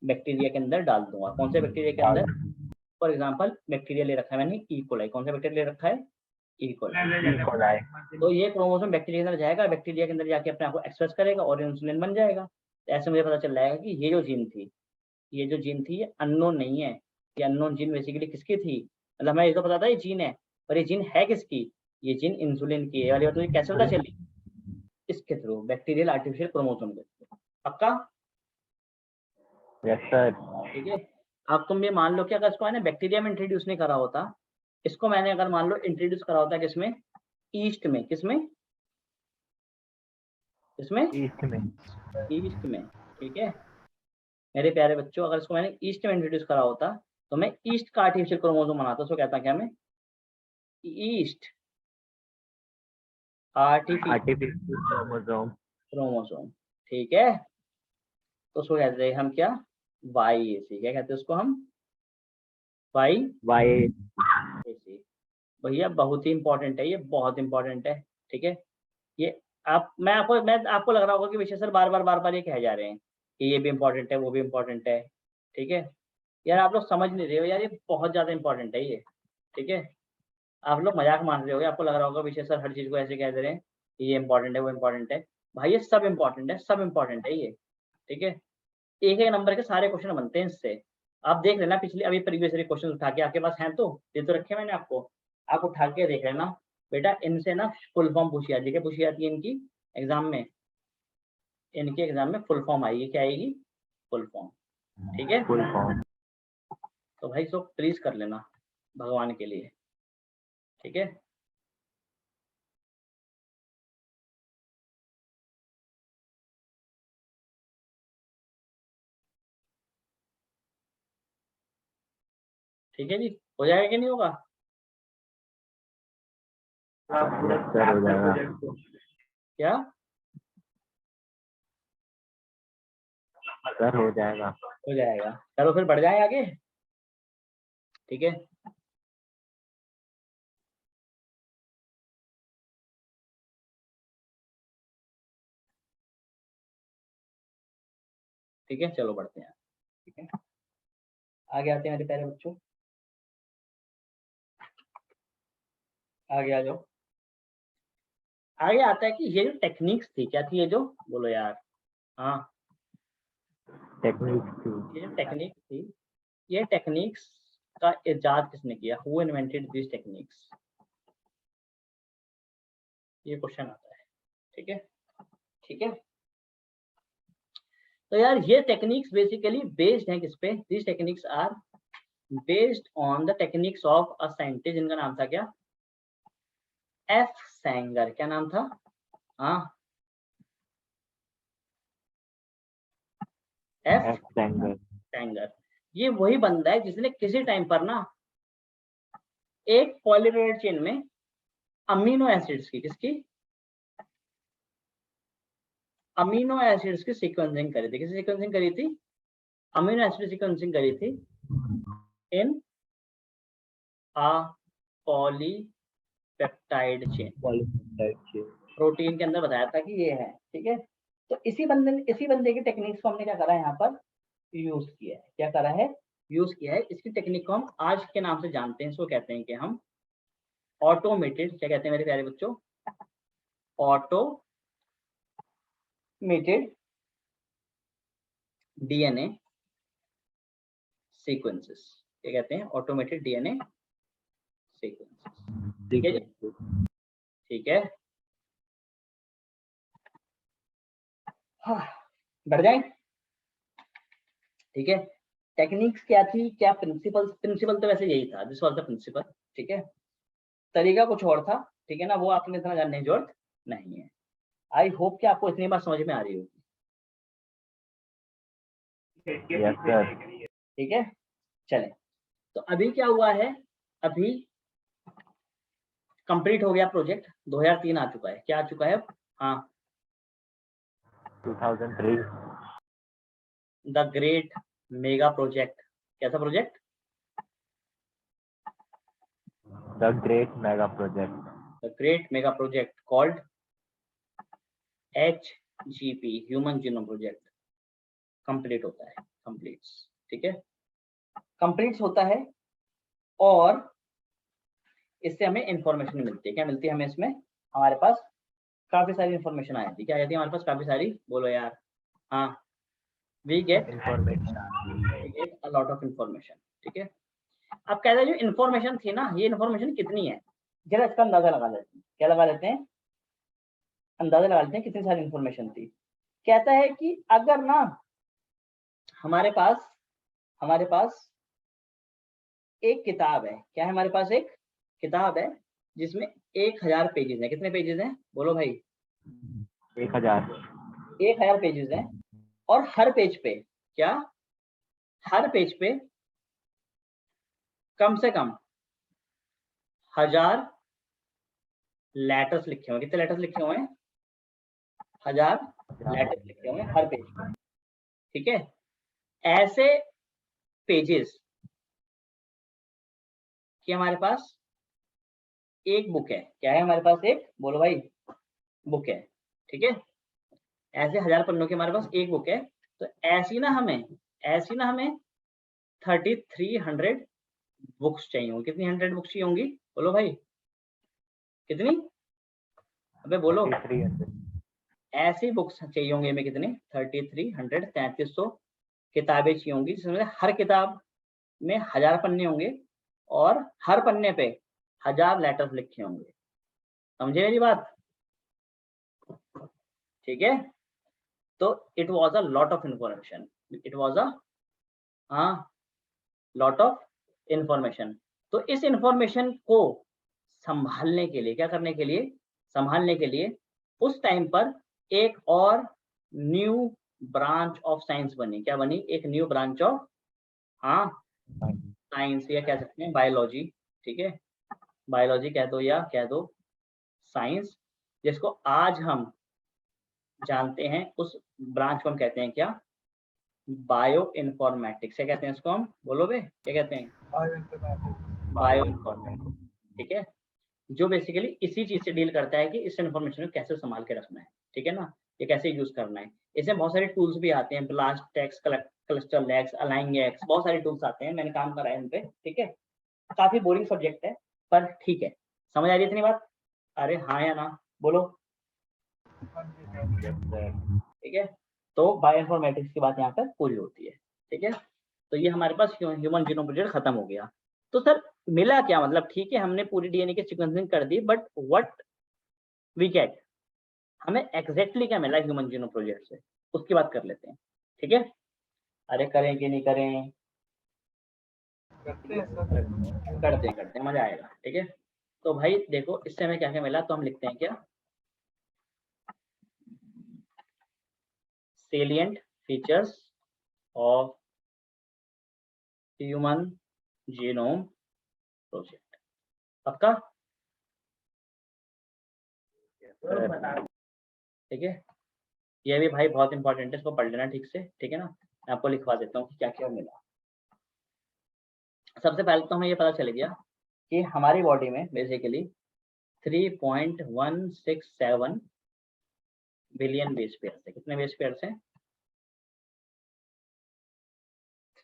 बैक्टीरिया के अंदर डाल दूंगा। कौन से बैक्टीरिया के अंदर? फॉर एग्जाम्पल बैक्टीरिया ले रखा है मैंने, ई कोलाई। कौन सा बैक्टीरिया ले रखा है? E coli. तो ये क्रोमोसोम बैक्टीरिया के अंदर जाएगा, बैक्टीरिया के अंदर जाके अपने आप को एक्सप्रेस करेगा और इंसुलिन बन जाएगा। तो ऐसे मुझे पता चल जाएगा कि ये जो जीन थी, ये जो जीन थी, ये अननोन नहीं है। ये अननोन जीन बेसिकली किसकी थी? मतलब हमें ये तो पता था ये जीन है, पर ये जीन है किसकी? ये जीन इंसुलिन की है। वाली बात मुझे कैसे पता चली? इसके थ्रू, बैक्टीरियल आर्टिफिशियल क्रोमोसोम के थ्रू। पक्का? Yes sir. ठीक है। अब तुम ये मान लो कि अगर इसको मैंने बैक्टीरिया में इंट्रोड्यूस नहीं करा होता, इसको मैंने अगर मान लो इंट्रोड्यूस करा होता किसमें? ईस्ट में। किसमें? किसमें? ईस्ट में। ईस्ट में, ठीक है मेरे प्यारे बच्चों। अगर इसको मैंने ईस्ट में इंट्रोड्यूस करा होता तो मैं ईस्ट का आर्टिफिशियल क्रोमोसोम बनाता। उसको कहता क्या मैं? Yeast artificial chromosome. क्रोमोसोम, ठीक है। तो उसको कहते हैं हम क्या? YAC। क्या कहते हैं उसको हम? वाई। YAC। भैया बहुत ही इंपॉर्टेंट है ये, बहुत इंपॉर्टेंट है, ठीक है। ये मैं आपको लग रहा होगा कि विशेष सर बार बार ये कह जा रहे हैं कि ये भी इंपॉर्टेंट है, वो भी इंपॉर्टेंट है, ठीक है। यार आप लोग समझ नहीं रहे हो यार, ये बहुत ज्यादा इंपॉर्टेंट है ये, ठीक है। आप लोग मजाक मान रहे होगे, आपको लग रहा होगा विशेष सर हर चीज को ऐसे कह दे रहे हैं कि ये इंपॉर्टेंट है, वो इंपॉर्टेंट है। भाई ये सब इंपॉर्टेंट है, सब इंपॉर्टेंट है ये, ठीक है। एक एक नंबर के सारे क्वेश्चन बनते हैं इससे। आप देख लेना पिछले अभी प्रीवियस क्वेश्चन उठा के, आपके पास हैं तो ये तो रखे मैंने आपको, आप उठा के देख लेना बेटा। इनसे ना फुल फॉर्म पूछी जाती है। क्या पूछी जाती है इनकी एग्जाम में? इनके एग्जाम में फुल फॉर्म आएगी। क्या आएगी? फुल फॉर्म, ठीक है। Full form. तो भाई सब प्लीज कर लेना भगवान के लिए, ठीक है। ठीक है जी, हो जाएगा कि नहीं होगा? यस सर हो जाएगा। क्या? सर हो जाएगा। हो जाएगा। चलो फिर बढ़ जाए आगे, ठीक है। ठीक है चलो बढ़ते हैं, ठीक है। आगे आते हैं मेरे प्यारे बच्चों, आगे आ जाओ। आगे आता है कि ये जो टेक्निक्स थी, क्या थी ये जो? बोलो यार। हाँ, टेक्निक थी। ये जो टेक्निक थी, ये टेक्निक्स का इजाद किसने किया? Who invented this techniques? ये क्वेश्चन आता है, ठीक है, ठीक है। तो यार ये टेक्निक्स बेसिकली बेस्ड हैं किस पे? This techniques are based on the techniques of a scientist जिनका नाम था क्या? F. सेंगर। क्या नाम था? हाँ, F. सेंगर। सेंगर। ये वही बंदा है जिसने किसी टाइम पर ना एक पॉलीपेप्टाइड चेन में अमीनो एसिड्स की, किसकी? अमीनो एसिड्स की सीक्वेंसिंग करी थी। किसी सीक्वेंसिंग करी थी? अमीनो एसिड सीक्वेंसिंग करी थी इन अ पॉलीपेप्टाइड चेन। प्रोटीन के अंदर बताया था कि ये है, ठीक है। तो इसी बंदे की टेक्निक्स को हमने क्या करा है यहाँ पर? यूज किया है। क्या करा है? यूज किया है। इसकी टेक्निक को हम आज के नाम से जानते हैं। इसको कहते हैं कि हम ऑटोमेटेड, क्या कहते हैं मेरे प्यारे बच्चों? Automated DNA sequences. क्या कहते हैं? Automated DNA sequences. ठीक है जी, ठीक है। हाँ, बढ़ जाए। ठीक है, टेक्निक्स क्या थी, क्या प्रिंसिपल तो वैसे यही था, दिस वाज द प्रिंसिपल। ठीक है, तरीका कुछ और था। ठीक है ना, वो आपने इतना जानने की जरूरत नहीं है। आई होप कि आपको इतनी बात समझ में आ रही होगी। Yes sir. ठीक है, चलें। तो अभी क्या हुआ है, अभी कंप्लीट हो गया प्रोजेक्ट, 2003 आ चुका है। क्या आ चुका है? हाँ, 2003 द ग्रेट मेगा प्रोजेक्ट। कैसा project? The great mega project. The great mega project called HGP, human genome project, complete होता है, कंप्लीट्स। ठीक है, कंप्लीट्स होता है और इससे हमें इंफॉर्मेशन मिलती है। क्या मिलती है हमें इसमें? हमारे पास काफी सारी इंफॉर्मेशन आ जाती है। क्या आ जाती है हमारे पास? काफी सारी, बोलो यार। हाँ, we get a lot of information. ठीक है, अब कहते हैं जो इंफॉर्मेशन थी ना, ये इंफॉर्मेशन कितनी है, जरा इसका अंदाजा लगा लेते हैं। क्या लगा लेते हैं? अंदाजा लगा लेते हैं कितनी सारी इंफॉर्मेशन थी। कहता है कि अगर ना हमारे पास एक किताब है। क्या है हमारे पास? एक किताब है जिसमें 1000 पेजेस हैं। कितने पेजेस हैं? बोलो भाई। 1000 1000 पेजेस हैं और हर पेज पे, क्या, हर पेज पे कम से कम 1000 लेटर्स लिखे हुए। कितने लेटर्स लिखे हुए हैं? 1000 लेटर्स लिखे हुए हैं हर पेज पे। ठीक है, ऐसे पेजेस कि हमारे पास एक बुक है। क्या है हमारे पास? एक, बोलो भाई, बुक है। ठीक है, ऐसे 1000 पन्नों की हमारे पास एक बुक है। तो ऐसी ना हमें 3300 बुक्स चाहिए होंगी। कितनी 100 बुक्स चाहिए होंगी? बोलो भाई, कितनी? अबे बोलो। 3300 ऐसी बुक्स चाहिए होंगे हमें कितने? 3300, 3300 किताबें चाहिए होंगी, जिसमें हर किताब में 1000 पन्ने होंगे और हर पन्ने पे 1000 लेटर्स लिखे होंगे। समझे मेरी बात? ठीक है, तो it was a lot of information. It was a lot of information. तो इस इंफॉर्मेशन को संभालने के लिए, क्या करने के लिए? संभालने के लिए उस टाइम पर एक और न्यू ब्रांच ऑफ साइंस बनी। क्या बनी? एक न्यू ब्रांच ऑफ साइंस, या कह सकते हैं बायोलॉजी। ठीक है, बायोलॉजी कह दो या कह दो साइंस, जिसको आज हम जानते हैं। उस ब्रांच को हम कहते हैं क्या? Bio informatics. क्या कहते हैं इसको हम? बोलो बे, क्या कहते हैं? Bio informatics. ठीक है, जो बेसिकली इसी चीज से डील करता है कि इस इन्फॉर्मेशन को कैसे संभाल के रखना है। ठीक है ना, ये कैसे यूज करना है। इसमें बहुत सारे टूल्स भी आते हैं, ब्लास्ट टेक्स, क्लस्टर लेक्स, अलाइंग एक्स, बहुत सारे टूल्स आते हैं। मैंने काम करा है इन पे। ठीक है, काफी बोरिंग सब्जेक्ट है पर ठीक है। समझ आ रही है इतनी बात? अरे हाँ या ना, बोलो। ठीक है, तो बायो इन्फॉर्मेटिक्स की बात यहाँ पर पूरी होती है। ठीक है, तो ये हमारे पास ह्यूमन जीनोम प्रोजेक्ट खत्म हो गया। तो सर मिला क्या? मतलब ठीक है, हमने पूरी डीएनए की सीक्वेंसिंग कर दी, बट व्हाट वी गेट, हमें एग्जैक्टली क्या मिला ह्यूमन जीनोम प्रोजेक्ट से, उसकी बात कर लेते हैं। ठीक है, अरे करें कि नहीं करें? करते हैं, मजा आएगा। ठीक है, तो भाई देखो इससे हमें क्या क्या मिला, तो हम लिखते हैं क्या? salient features of human genome project। पक्का? ठीक है, ये भी भाई बहुत इंपॉर्टेंट है, इसको पढ़ लेना ठीक से। ठीक है ना, मैं आपको लिखवा देता हूँ कि क्या क्या मिला। सबसे पहले तो हमें ये पता चल गया कि हमारी बॉडी में बेसिकली 3.167 बिलियन बेस पेयर्स है। कितने बेस पेयर्स हैं?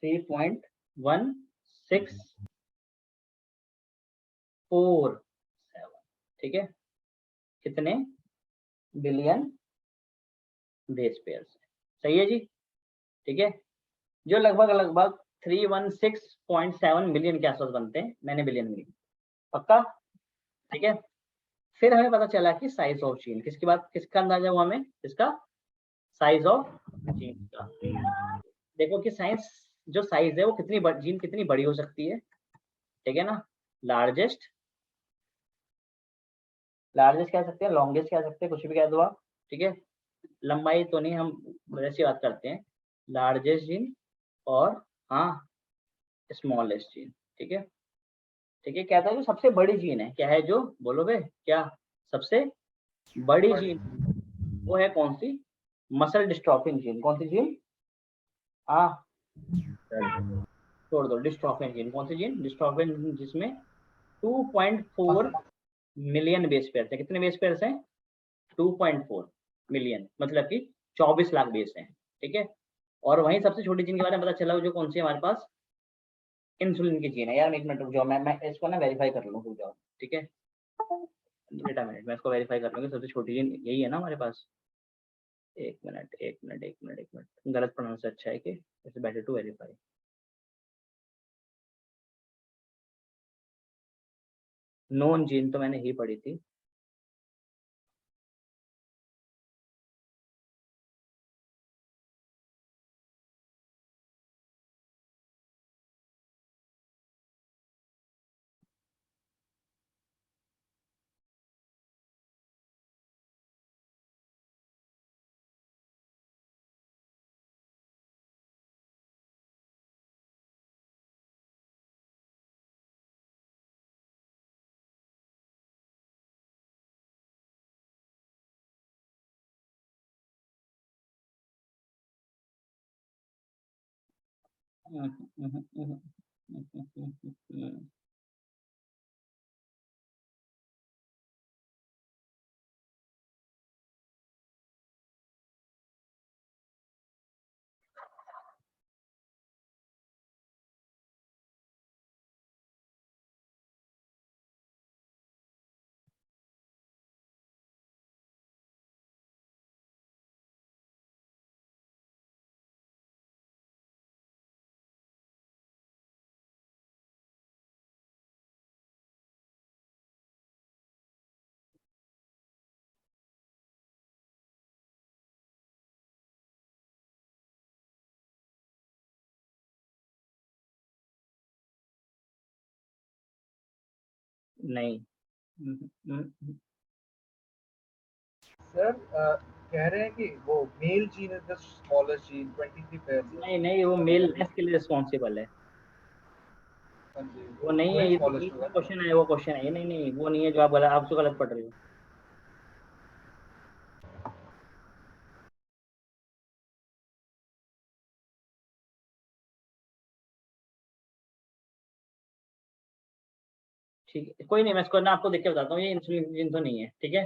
3.164। ठीक है, कितने बिलियन बेस पेयर्स? सही है जी। ठीक है, जो लगभग 316.7 मिलियन के आसपास बनते हैं, मैंने बिलियन में। पक्का? ठीक है। फिर हमें पता चला कि साइज ऑफ जीन, किसकी बात, किसका अंदाजा हुआ हमें, इसका साइज ऑफ जीन का। देखो कि साइज, जो साइज है वो कितनी जीन कितनी बड़ी हो सकती है, ठीक है ना। लार्जेस्ट कह सकते हैं, लॉन्गेस्ट कह सकते हैं, कुछ भी कह दो आप, ठीक है। लंबाई तो नहीं, हम वैसी बात करते हैं, लार्जेस्ट जीन और हाँ स्मॉलेस्ट जीन, ठीक है। ठीक है, कहता है जो सबसे बड़ी जीन है, क्या है जो, बोलो बे क्या, सबसे बड़ी जीन वो है कौन सी, मसल डिस्ट्रॉफिन जीन। कौन सी जीन, हाँ छोड़ दो, डिस्ट्रॉफिन जीन। कौन सी जीन, डिस्ट्रॉफिन, जिसमें 2.4 मिलियन बेस पेयर है। कितने बेस पेयर हैं, 2.4 मिलियन, मतलब कि 24 लाख बेस हैं, ठीक है। और वहीं सबसे छोटी जीन के बारे में पता चला जो कौन सी है हमारे पास, इंसुलिन की जीन है। यार एक मिनट रुक जाओ, मैं इसको ना वेरीफाई कर लूँ, रुक जाओ, ठीक है। बेटा मिनट, मैं इसको वेरीफाई कर लूँगी, सबसे छोटी जीन यही है ना हमारे पास। एक मिनट, गलत प्रोनाउंस अच्छा है कि it's better to verify. Known gene तो मैंने ही पढ़ी थी। नहीं, सर कह रहे हैं कि वो male gene is the smallest gene 23 pair. नहीं वो मेल लेस के लिए रिस्पॉन्सिबल है, वो नहीं है, वही ये स्मॉलेस्ट होगा। क्वेश्चन है, वो क्वेश्चन है, नहीं वो नहीं है जो आप गलत, आप तो गलत पढ़ रहे हो। ठीक है, कोई नहीं, मैं इसको ना आपको देख के बताता हूँ, ये इंसुलिन जीन तो नहीं है, ठीक है।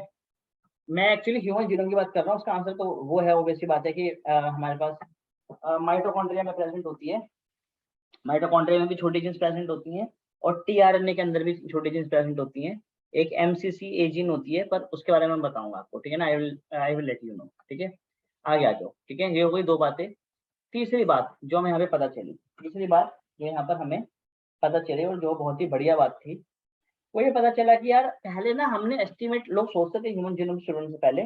मैं एक्चुअली ह्यूमन जीनोम की बात कर रहा हूँ, उसका आंसर तो वो है, ऑब्वियस सी बात है कि हमारे पास माइटोकॉन्ड्रिया में प्रेजेंट होती है, माइटोकॉन्ड्रिया में भी छोटी जीन्स प्रेजेंट होती हैं, और टीआरएनए के अंदर भी छोटी जीन्स प्रेजेंट होती हैं। एक एमसीसी जीन होती है, पर उसके बारे में मैं बताऊंगा आपको, ठीक है ना, I will let you know, ठीक है। आगे आ जाओ, ठीक है, ये हो गई दो बातें। तीसरी बात जो हमें यहाँ पे पता चली, तीसरी बात जो यहाँ पर हमें पता चली और जो बहुत ही बढ़िया बात थी, वो ये पता चला कि यार पहले ना हमने एस्टिमेट, लोग सोचते थे ह्यूमन जीनोम स्टूडेंट से पहले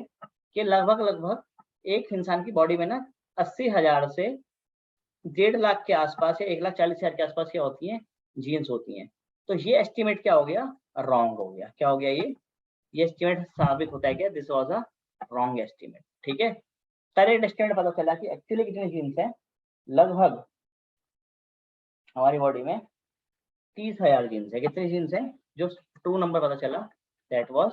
कि लगभग एक इंसान की बॉडी में ना 80,000 से 1.5 लाख के आसपास या 1,40,000 के आसपास क्या होती हैं, जीन्स होती हैं। तो ये एस्टिमेट क्या हो गया, रॉन्ग हो गया। क्या हो गया, ये एस्टिमेट साबित होता है कि this was a wrong estimate, ठीक है। करेक्ट एस्टिमेट पता चला कि एक्चुअली कितनी जीन्स है, लगभग हमारी बॉडी में 30,000 जीन्स है। कितनी जीन्स है, जो ट्रू नंबर पता चला दैट वाज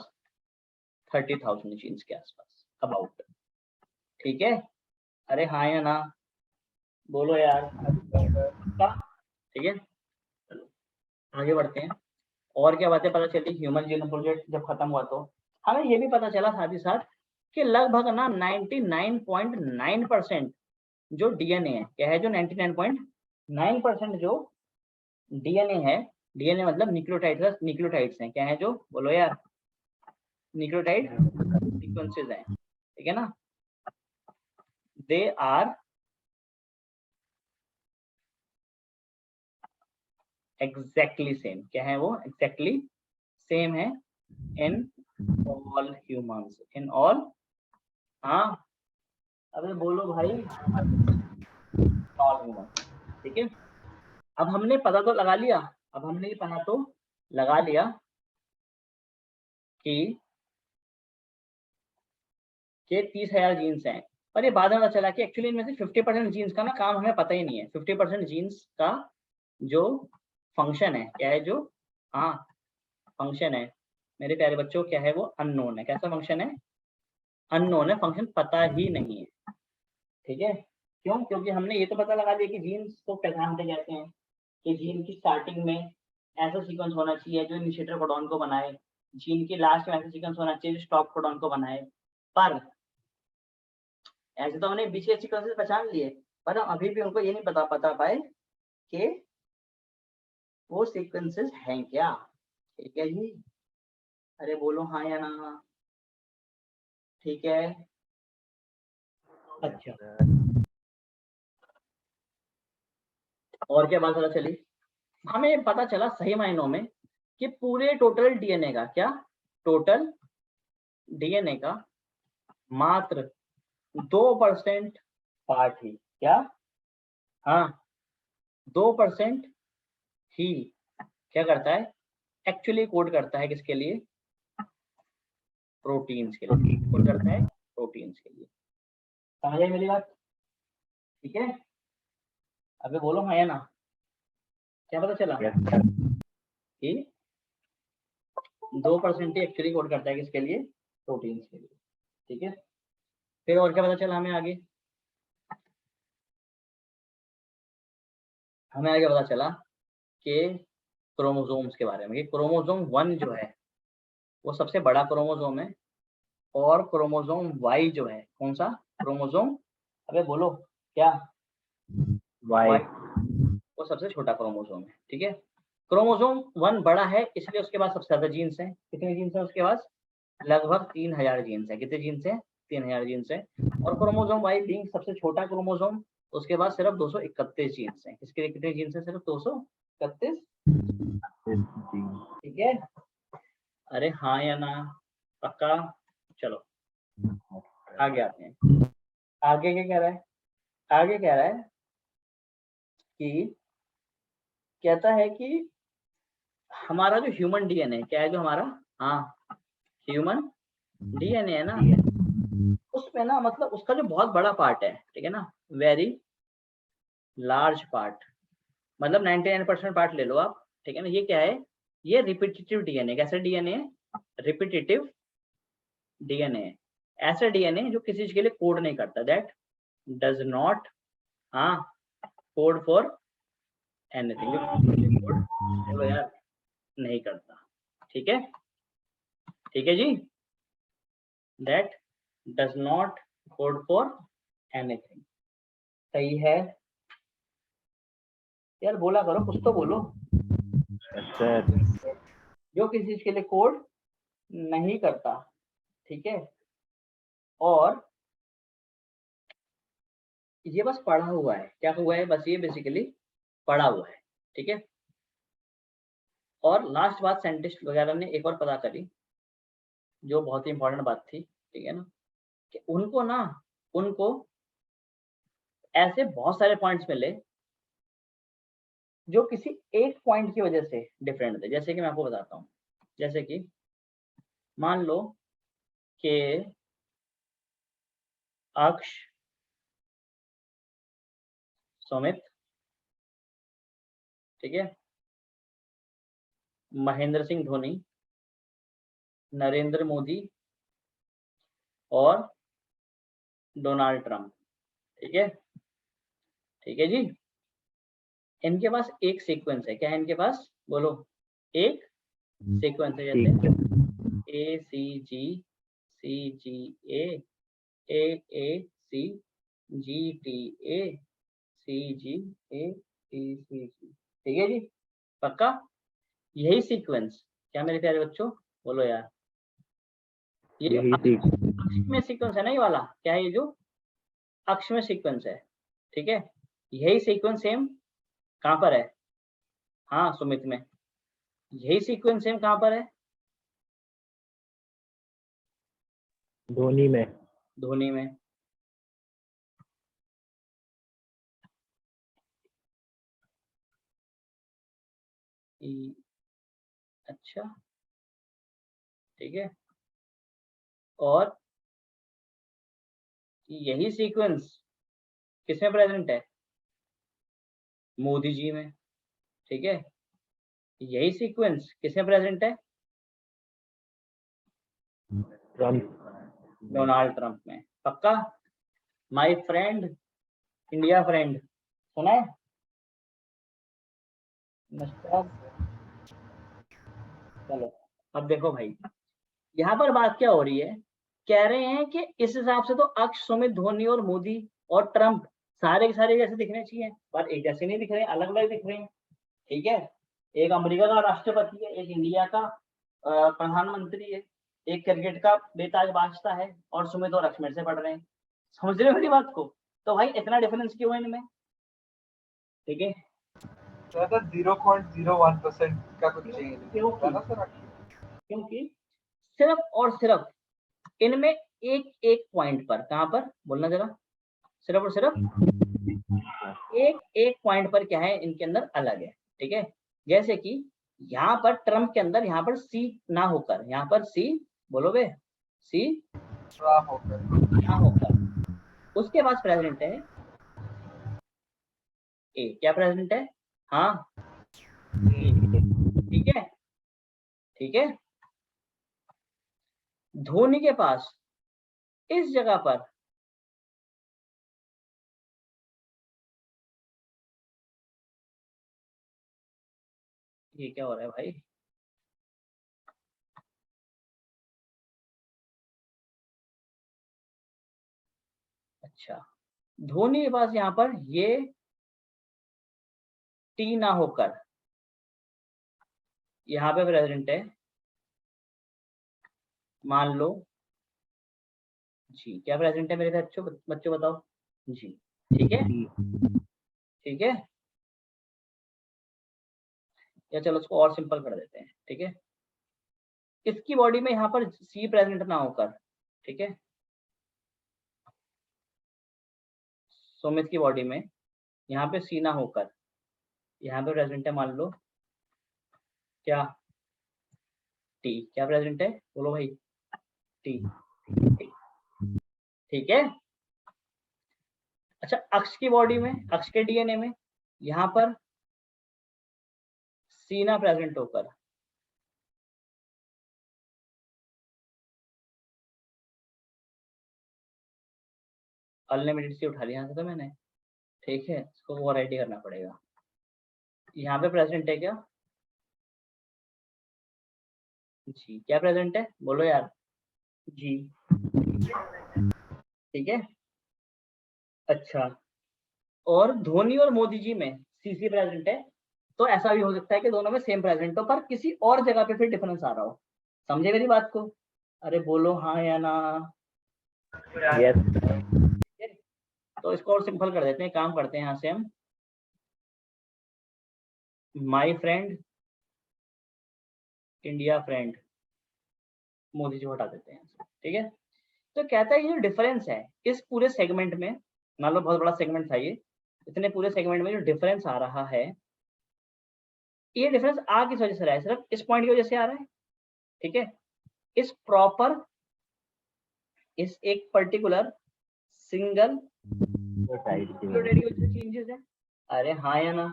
30,000 जीन्स के आसपास अबाउट, ठीक है। अरे हाँ या ना, बोलो यार, ठीक है। चलो आगे बढ़ते हैं, और क्या बातें पता चली। ह्यूमन जीनोम प्रोजेक्ट जब खत्म हुआ तो हमें ये भी पता चला साथ ही साथ कि लगभग ना 99.9% जो डीएनए है, क्या है, जो 99.9% जो डीएनए है, डीएनए मतलब न्यूक्लियोटाइड्स हैं, क्या है जो, बोलो यार, न्यूक्लियोटाइड सीक्वेंसेस हैं, ठीक है ना। दे आर एग्जैक्टली सेम, क्या है वो, एग्जैक्टली सेम है in all humans, in all, हाँ अबे बोलो भाई, ऑल ह्यूमंस, ठीक है। अब हमने पता तो लगा लिया, अब हमने ये पता तो लगा लिया कि 30,000 जीन्स हैं, पर ये बाद में पता चला कि एक्चुअली इनमें से 50% जीन्स का ना काम हमें पता ही नहीं है। 50% जीन्स का जो फंक्शन है क्या है, जो हाँ फंक्शन है मेरे प्यारे बच्चों, क्या है वो, अननोन है। कैसा फंक्शन है, अननोन है, फंक्शन पता ही नहीं है, ठीक है। क्यों, क्योंकि हमने ये तो पता लगा लिया कि जीन्स को पहचानते कहते हैं कि जीन की स्टार्टिंग में ऐसा सीक्वेंस होना चाहिए जो इनिशिएटर कोडॉन को बनाए, जीन के लास्ट में ऐसा सीक्वेंस होना चाहिए जो स्टॉप कोडॉन को बनाए। पर ऐसे तो हमने बीच के सीक्वेंसेस पहचान लिए, पर हम अभी भी उनको ये नहीं बता पाए कि वो सीक्वेंसेस हैं क्या, ठीक है जी। अरे बोलो हाँ या ना, ठीक है। अच्छा, और क्या बात पता चली, हमें पता चला सही मायनों में कि पूरे टोटल डीएनए का, क्या टोटल डीएनए का मात्र 2% पार्ट ही, क्या, हाँ 2% ही क्या करता है, एक्चुअली कोड करता है किसके लिए, प्रोटीन्स के लिए, कोड करता है प्रोटीन्स के लिए। समझ आई मेरी बात, ठीक है। अबे बोलो हाँ या ना, क्या पता चला यस सर, कि 2% ही एक्चुअली कोड करता है किसके लिए, प्रोटीन्स के लिए, ठीक है। फिर और क्या पता चला हमें आगे, हमें आगे पता चला कि क्रोमोसोम्स के बारे में, कि क्रोमोसोम 1 जो है वो सबसे बड़ा क्रोमोसोम है, और क्रोमोसोम Y जो है, कौन सा क्रोमोसोम, अबे बोलो क्या, वाई, Y वो सबसे छोटा क्रोमोसोम है, ठीक है। क्रोमोसोम 1 बड़ा है इसलिए उसके पास सबसे ज्यादा जीन्स हैं। कितने जीन्स हैं उसके पास, लगभग 3000 जीन्स है। कितने जीन्स है, 3000 जीन्स है। और क्रोमोसोम Y बीइंग सबसे छोटा क्रोमोसोम, उसके पास सिर्फ 231 जीन्स हैं। किसके लिए कितने जीन्स है, सिर्फ 231, जी, ठीक है। अरे हाँ या ना, पक्का। चलो आगे आते हैं, आगे क्या कह रहा है, आगे कह रहा है कि कहता है कि हमारा जो ह्यूमन डीएनए क्या है, जो हमारा, हाँ ह्यूमन डीएनए है ना, उसमें ना मतलब उसका जो बहुत बड़ा पार्ट है, ठीक है ना, वेरी लार्ज पार्ट, मतलब 99% पार्ट ले लो आप, ठीक है ना। ये क्या है, ये रिपीटेटिव डीएनए, कैसा डीएनए, रिपीटेटिव डीएनए, ऐसा डीएनए जो किसी चीज के लिए कोड नहीं करता, दैट डज नॉट, हाँ कोड फॉर एनीथिंग, जो कोड बोलो यार नहीं करता, ठीक है, ठीक है जी, that does not code for anything, सही है यार, बोला करो कुछ तो बोलो, यस सर, जो किसी चीज के लिए कोड नहीं करता, ठीक है। और ये बस पढ़ा हुआ है, क्या हुआ है, बस ये बेसिकली पढ़ा हुआ है, ठीक है। और लास्ट बात साइंटिस्ट वगैरह ने एक और पता करी, जो बहुत ही इंपॉर्टेंट बात थी, ठीक है ना, कि उनको ना, उनको ऐसे बहुत सारे पॉइंट्स मिले जो किसी एक पॉइंट की वजह से डिफरेंट थे। जैसे कि मैं आपको बताता हूँ, जैसे कि मान लो कि अक्ष, सुमित, ठीक है, महेंद्र सिंह धोनी, नरेंद्र मोदी और डोनाल्ड ट्रंप, ठीक है, ठीक है जी। इनके पास एक सीक्वेंस है, क्या है इनके पास, बोलो, एक सीक्वेंस है, जैसे ए सी G A C G T A C G A T C जी, ठीक है जी, पक्का। यही सीक्वेंस, क्या मेरे प्यारे बच्चों, बोलो यार, ये जो यही थी। अक्ष में सीक्वेंस है ना, ये वाला क्या है, ये जो अक्ष में सीक्वेंस है, ठीक है, यही सीक्वेंस सेम कहाँ पर है, हाँ सुमित में, यही सीक्वेंस सेम कहाँ पर है, धोनी में। धोनी में। अच्छा ठीक है, और यही सीक्वेंस किसमें प्रेजेंट है? मोदी जी में। ठीक है, यही सीक्वेंस किसमें प्रेजेंट है? ट्रम्प। डोनाल्ड ट्रंप में। पक्का? माय फ्रेंड, इंडिया फ्रेंड, सुना है? नमस्कार। चलो अब देखो भाई, यहाँ पर बात क्या हो रही है, कह रहे हैं कि इस हिसाब से तो अक्ष, सुमित, धोनी और मोदी और ट्रंप सारे के सारे जैसे दिखने चाहिए, पर एक जैसे नहीं दिख रहे, अलग अलग दिख रहे हैं। ठीक है, एक अमेरिका का राष्ट्रपति है, एक इंडिया का प्रधानमंत्री है, एक क्रिकेट का बेताज बादशाह है, और सुमित और अक्ष मेरे से पढ़ रहे हैं। समझ रहे हो मेरी बात को? तो भाई इतना डिफरेंस क्यों है इनमें? ठीक है, 0.01% का कुछ चेंज है ना सर? क्योंकि सिर्फ और सिर्फ इनमें एक एक पॉइंट पर, कहां पर बोलना जरा, सिर्फ और सिर्फ एक एक पॉइंट पर क्या है इनके अंदर अलग है। ठीक है, जैसे कि यहाँ पर ट्रम्प के अंदर यहाँ पर सी ना होकर, यहाँ पर सी बोलोगे, सी ना होकर उसके पास प्रेसिडेंट है ए। क्या प्रेसिडेंट है? हाँ, ठीक है, ठीक है। धोनी के पास इस जगह पर ये क्या हो रहा है भाई? अच्छा, धोनी के पास यहाँ पर ये टी ना होकर यहाँ पे प्रेसिडेंट है, मान लो जी। क्या प्रेसिडेंट है मेरे बच्चों, बच्चों बताओ जी। ठीक है, ठीक है, या चलो उसको और सिंपल कर देते हैं। ठीक है, इसकी बॉडी में यहाँ पर सी प्रेजेंट ना होकर, ठीक है, सुमित की बॉडी में यहाँ पे सी ना होकर यहाँ पे प्रेजेंट है, मान लो क्या, टी। क्या प्रेजेंट है बोलो भाई? टी। ठीक है। अच्छा, अक्ष की बॉडी में, अक्ष के डीएनए में यहाँ पर सी ना प्रेजेंट होकर अनलिमिटेड सी उठा लिया था तो मैंने। ठीक है, इसको वैरायटी करना पड़ेगा। यहाँ पे प्रेजेंट है क्या जी? क्या प्रेजेंट है बोलो यार जी? ठीक है, अच्छा, और धोनी और मोदी जी में सीसी प्रेजेंट है, तो ऐसा भी हो सकता है कि दोनों में सेम प्रेजेंट हो पर किसी और जगह पे फिर डिफरेंस आ रहा हो। समझे मेरी बात को? अरे बोलो हाँ या ना। यस। तो इसको और सिंपल कर देते हैं, काम करते हैं यहाँ से हम। My friend, India friend, Modi ji हटा देते हैं। ठीक है, तो कहता है ये जो डिफरेंस है इस पूरे सेगमेंट में, मान लो बहुत बड़ा सेगमेंट था ये, इतने पूरे सेगमेंट में जो डिफरेंस आ रहा है, ये डिफरेंस आ किस वजह से रहा है? सिर्फ इस पॉइंट की वजह से आ रहा है। ठीक है, इस प्रॉपर, इस एक पर्टिकुलर सिंगल चेंजेस है। अरे हाँ या ना?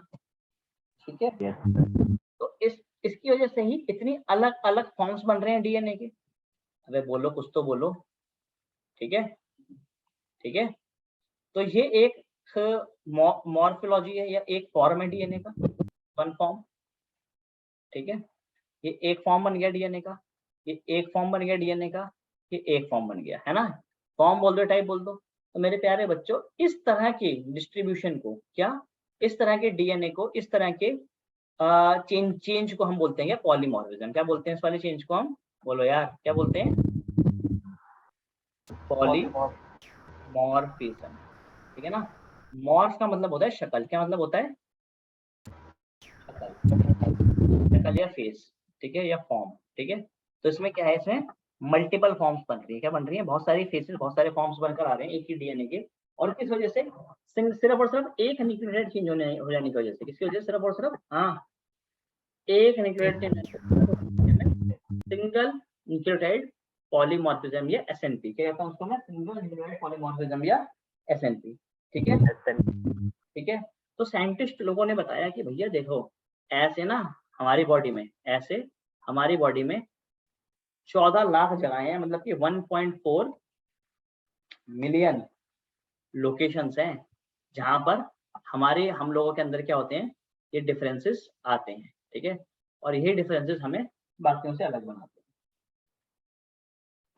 ठीक है, यस। तो इसकी वजह से ही इतनी अलग अलग फॉर्म्स बन रहे हैं डीएनए के। अबे बोलो, कुछ तो बोलो। ठीक है, ठीक है, तो ये एक मॉर्फोलॉजी है या एक फॉर्म है डीएनए का, वन फॉर्म। ठीक है, ये एक फॉर्म बन गया डीएनए का, ये एक फॉर्म बन गया डीएनए का, ये एक फॉर्म बन गया, है ना? फॉर्म बोल दो, टाइप बोल दो। तो मेरे प्यारे बच्चों, इस तरह के डिस्ट्रीब्यूशन को, क्या, इस तरह के डीएनए को, इस तरह के चेंज को हम बोलते हैं क्या? पॉलीमॉर्फिज्म। क्या बोलते हैं इस वाले चेंज को हम? बोलो यार, क्या बोलते हैं? पॉलीमॉर्फिज्म। ठीक है ना? मॉर्फ का मतलब होता है शक्ल। क्या मतलब होता है? शक्ल, शक्ल या फेस। ठीक है, या फॉर्म। ठीक है, तो इसमें क्या है, इसमें मल्टीपल फॉर्म्स बन रही है। क्या बन रही है? बहुत सारी फेसेस, बहुत सारे फॉर्म्स बनकर आ रहे हैं एक ही डीएनए के। और किस वजह से? सिर्फ और सिर्फ एक न्यूक्लियोटाइड चेंज हो जाने की वजह से। किसकी वजह से? सिर्फ और सिर्फ एक nucleotide change, single nucleotide polymorphism या एसएनपी। क्या कहता हूं उसको मैं? सिंगल न्यूक्लियोटाइड पॉलीमॉर्फिज्म या एसएनपी। ठीक है, ठीक है। तो साइंटिस्ट लोगों ने बताया कि भैया देखो, ऐसे ना हमारी बॉडी में, ऐसे हमारी बॉडी में 14 लाख जगहें हैं, मतलब कि 1.4 मिलियन लोकेशंस हैं जहां पर हम लोगों के अंदर क्या होते हैं, ये डिफरेंसेस आते हैं। ठीक है, और यही डिफरेंसेस हमें बाकियों से अलग बनाते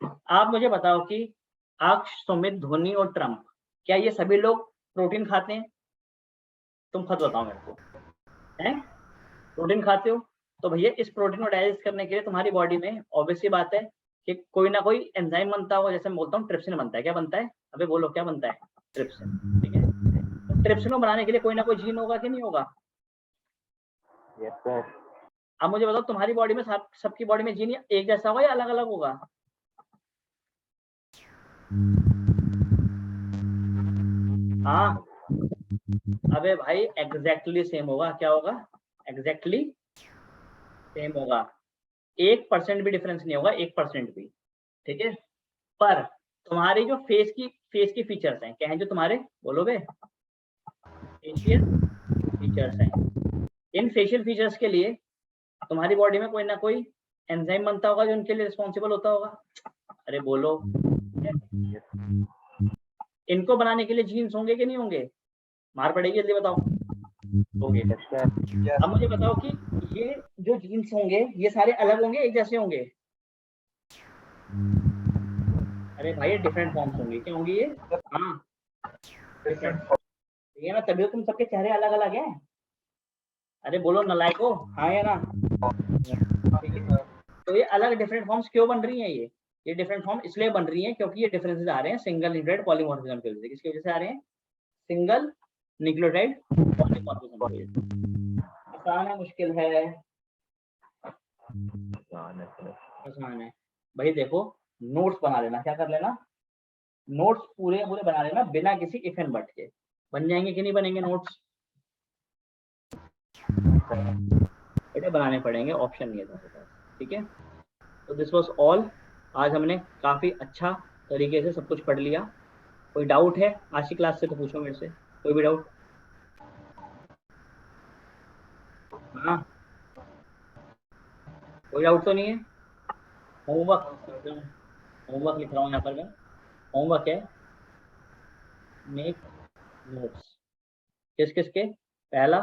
हैं। आप मुझे बताओ कि अक्ष, सुमित, धोनी और ट्रम्प, क्या ये सभी लोग प्रोटीन खाते हैं? तुम खुद बताओ मेरे को, हैं? प्रोटीन खाते हो? तो भैया इस प्रोटीन को डाइजेस्ट करने के लिए तुम्हारी बॉडी में ऑब्वियसली बात है कि कोई ना कोई एंजाइम बनता होगा। जैसे मैं बोलता हूँ ट्रिप्सिन बनता है। क्या बनता है? अबे बोलो, क्या बनता है? ट्रिप्सिन। ठीक है, तो ट्रिप्सिन को बनाने के लिए कोई ना कोई जीन होगा कि नहीं होगा? Yes sir. अब मुझे बताओ, तुम्हारी बॉडी में सबकी बॉडी में जीन एक जैसा होगा या अलग अलग होगा? हाँ, अबे भाई एग्जैक्टली सेम होगा। क्या होगा? एग्जैक्टली सेम होगा। 1% भी डिफरेंस नहीं होगा, 1% भी। ठीक है, पर तुम्हारी जो फेस की फीचर्स हैं, क्या हैं जो तुम्हारे? बोलो बे, फेशियल फीचर्स हैं। इन फेशियल फीचर्स के लिए तुम्हारी बॉडी में कोई ना कोई एंजाइम बनता होगा जो उनके लिए रिस्पॉन्सिबल होता होगा। अरे बोलो, इनको बनाने के लिए जीन्स होंगे कि नहीं होंगे? मार पड़ेगी, जल्दी बताओ। होंगे। Yes sir. अब मुझे बताओ कि ये जो जीन्स होंगे, ये सारे अलग होंगे, एक जैसे होंगे? अरे भाई ये डिफरेंट फॉर्म्स होंगे। क्या होंगी ये? हाँ, डिफरेंट। ठीक है ना, तभी तो तुम सबके चेहरे अलग अलग हैं। अरे बोलो नलायको, हाँ या ना? ठीक है, तो ये अलग डिफरेंट फॉर्म्स क्यों बन रही हैं? ये डिफरेंट फॉर्म इसलिए बन रही हैं क्योंकि ये डिफरेंसेस आ रहे हैं सिंगल न्यूक्लियोटाइड पॉलीमॉर्फिज्म की वजह से। किसकी वजह से आ रहे हैं? सिंगल न्यूक्लियोटाइड पॉलीमॉर्फिज्म की वजह से। आसान है, मुश्किल है? आसान है भाई। देखो, नोट्स बना लेना। क्या कर लेना? नोट्स पूरे पूरे बना लेना बिना किसी इफ एंड बट के। बन जाएंगे कि नहीं बनेंगे नोट्स? बेटे बनाने पड़ेंगे, ऑप्शन नहीं है तुम्हारे पास। ठीक है, तो दिस वाज ऑल। आज हमने काफी अच्छा तरीके से सब कुछ पढ़ लिया। कोई डाउट है आज की क्लास से तो पूछो मेरे से, कोई भी डाउट। हाँ, कोई डाउट तो नहीं है? होमवर्क होमवर्क लिख रहा हूँ यहाँ पर मैं। होमवर्क है, मेक नोट्स। किस किस के? पहला,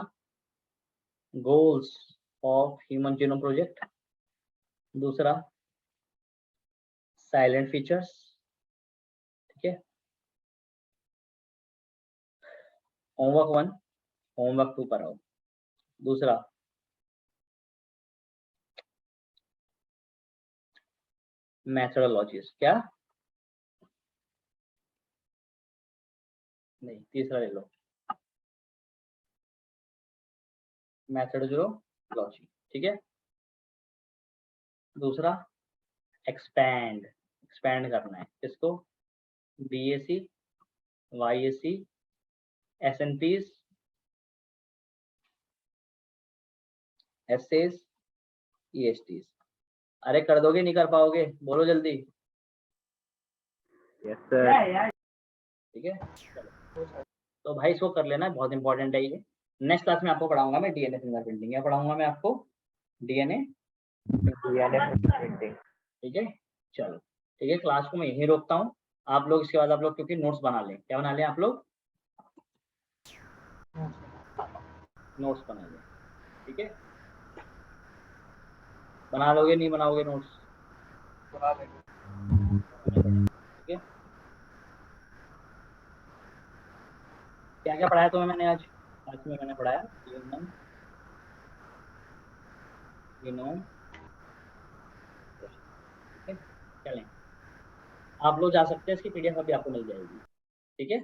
goals of human genome project. दूसरा, साइलेंट फीचर्स। ठीक है, होमवर्क 1, होमवर्क 2 कराओ। दूसरा, मैथडोलॉजीज। क्या? नहीं, तीसरा ले लो, मैथडोलॉजी। ठीक है, दूसरा, एक्सपैंड। एक्सपैंड करना है किसको? BSc, YSC, SNPs, SS, ESTs. अरे कर दोगे नहीं कर पाओगे? बोलो जल्दी। Yes sir. ठीक है, चलो तो भाई इसको कर लेना, बहुत इंपॉर्टेंट है ये। नेक्स्ट क्लास में आपको पढ़ाऊंगा मैं डीएनए फिंगरप्रिंटिंग। क्या पढ़ाऊंगा मैं आपको? डीएनए। प्रिंटिंग। ठीक है, चलो ठीक है, क्लास को मैं यहीं रोकता हूँ। आप लोग इसके बाद आप लोग क्योंकि नोट्स बना लें। क्या बना लें आप लोग? नोट्स बना लें। ठीक है, बना लोगे नहीं बनाओगे नोट्स? बना लेंगे। ठीक है, क्या क्या पढ़ाया तुम्हें मैंने आज? आज में मैंने पढ़ाया ह्यूमन जीनोम। ठीक है, चलें, आप लोग जा सकते हैं, इसकी पीडीएफ अभी आपको मिल जाएगी। ठीक है,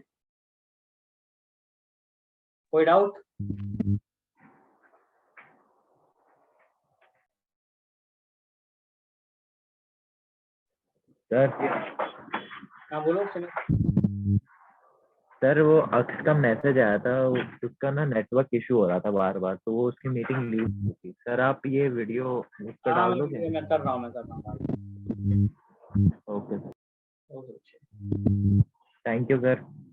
कोई डाउट? सर हाँ बोलो सुमित। सर वो अक्स का मैसेज आया था, उसका ना नेटवर्क इशू हो रहा था बार बार, तो वो उसकी मीटिंग लीव थी। सर आप ये वीडियो उस पर हाँ डाल दोगे? मैं कर रहा हूँ okay, okay. Thank you sir.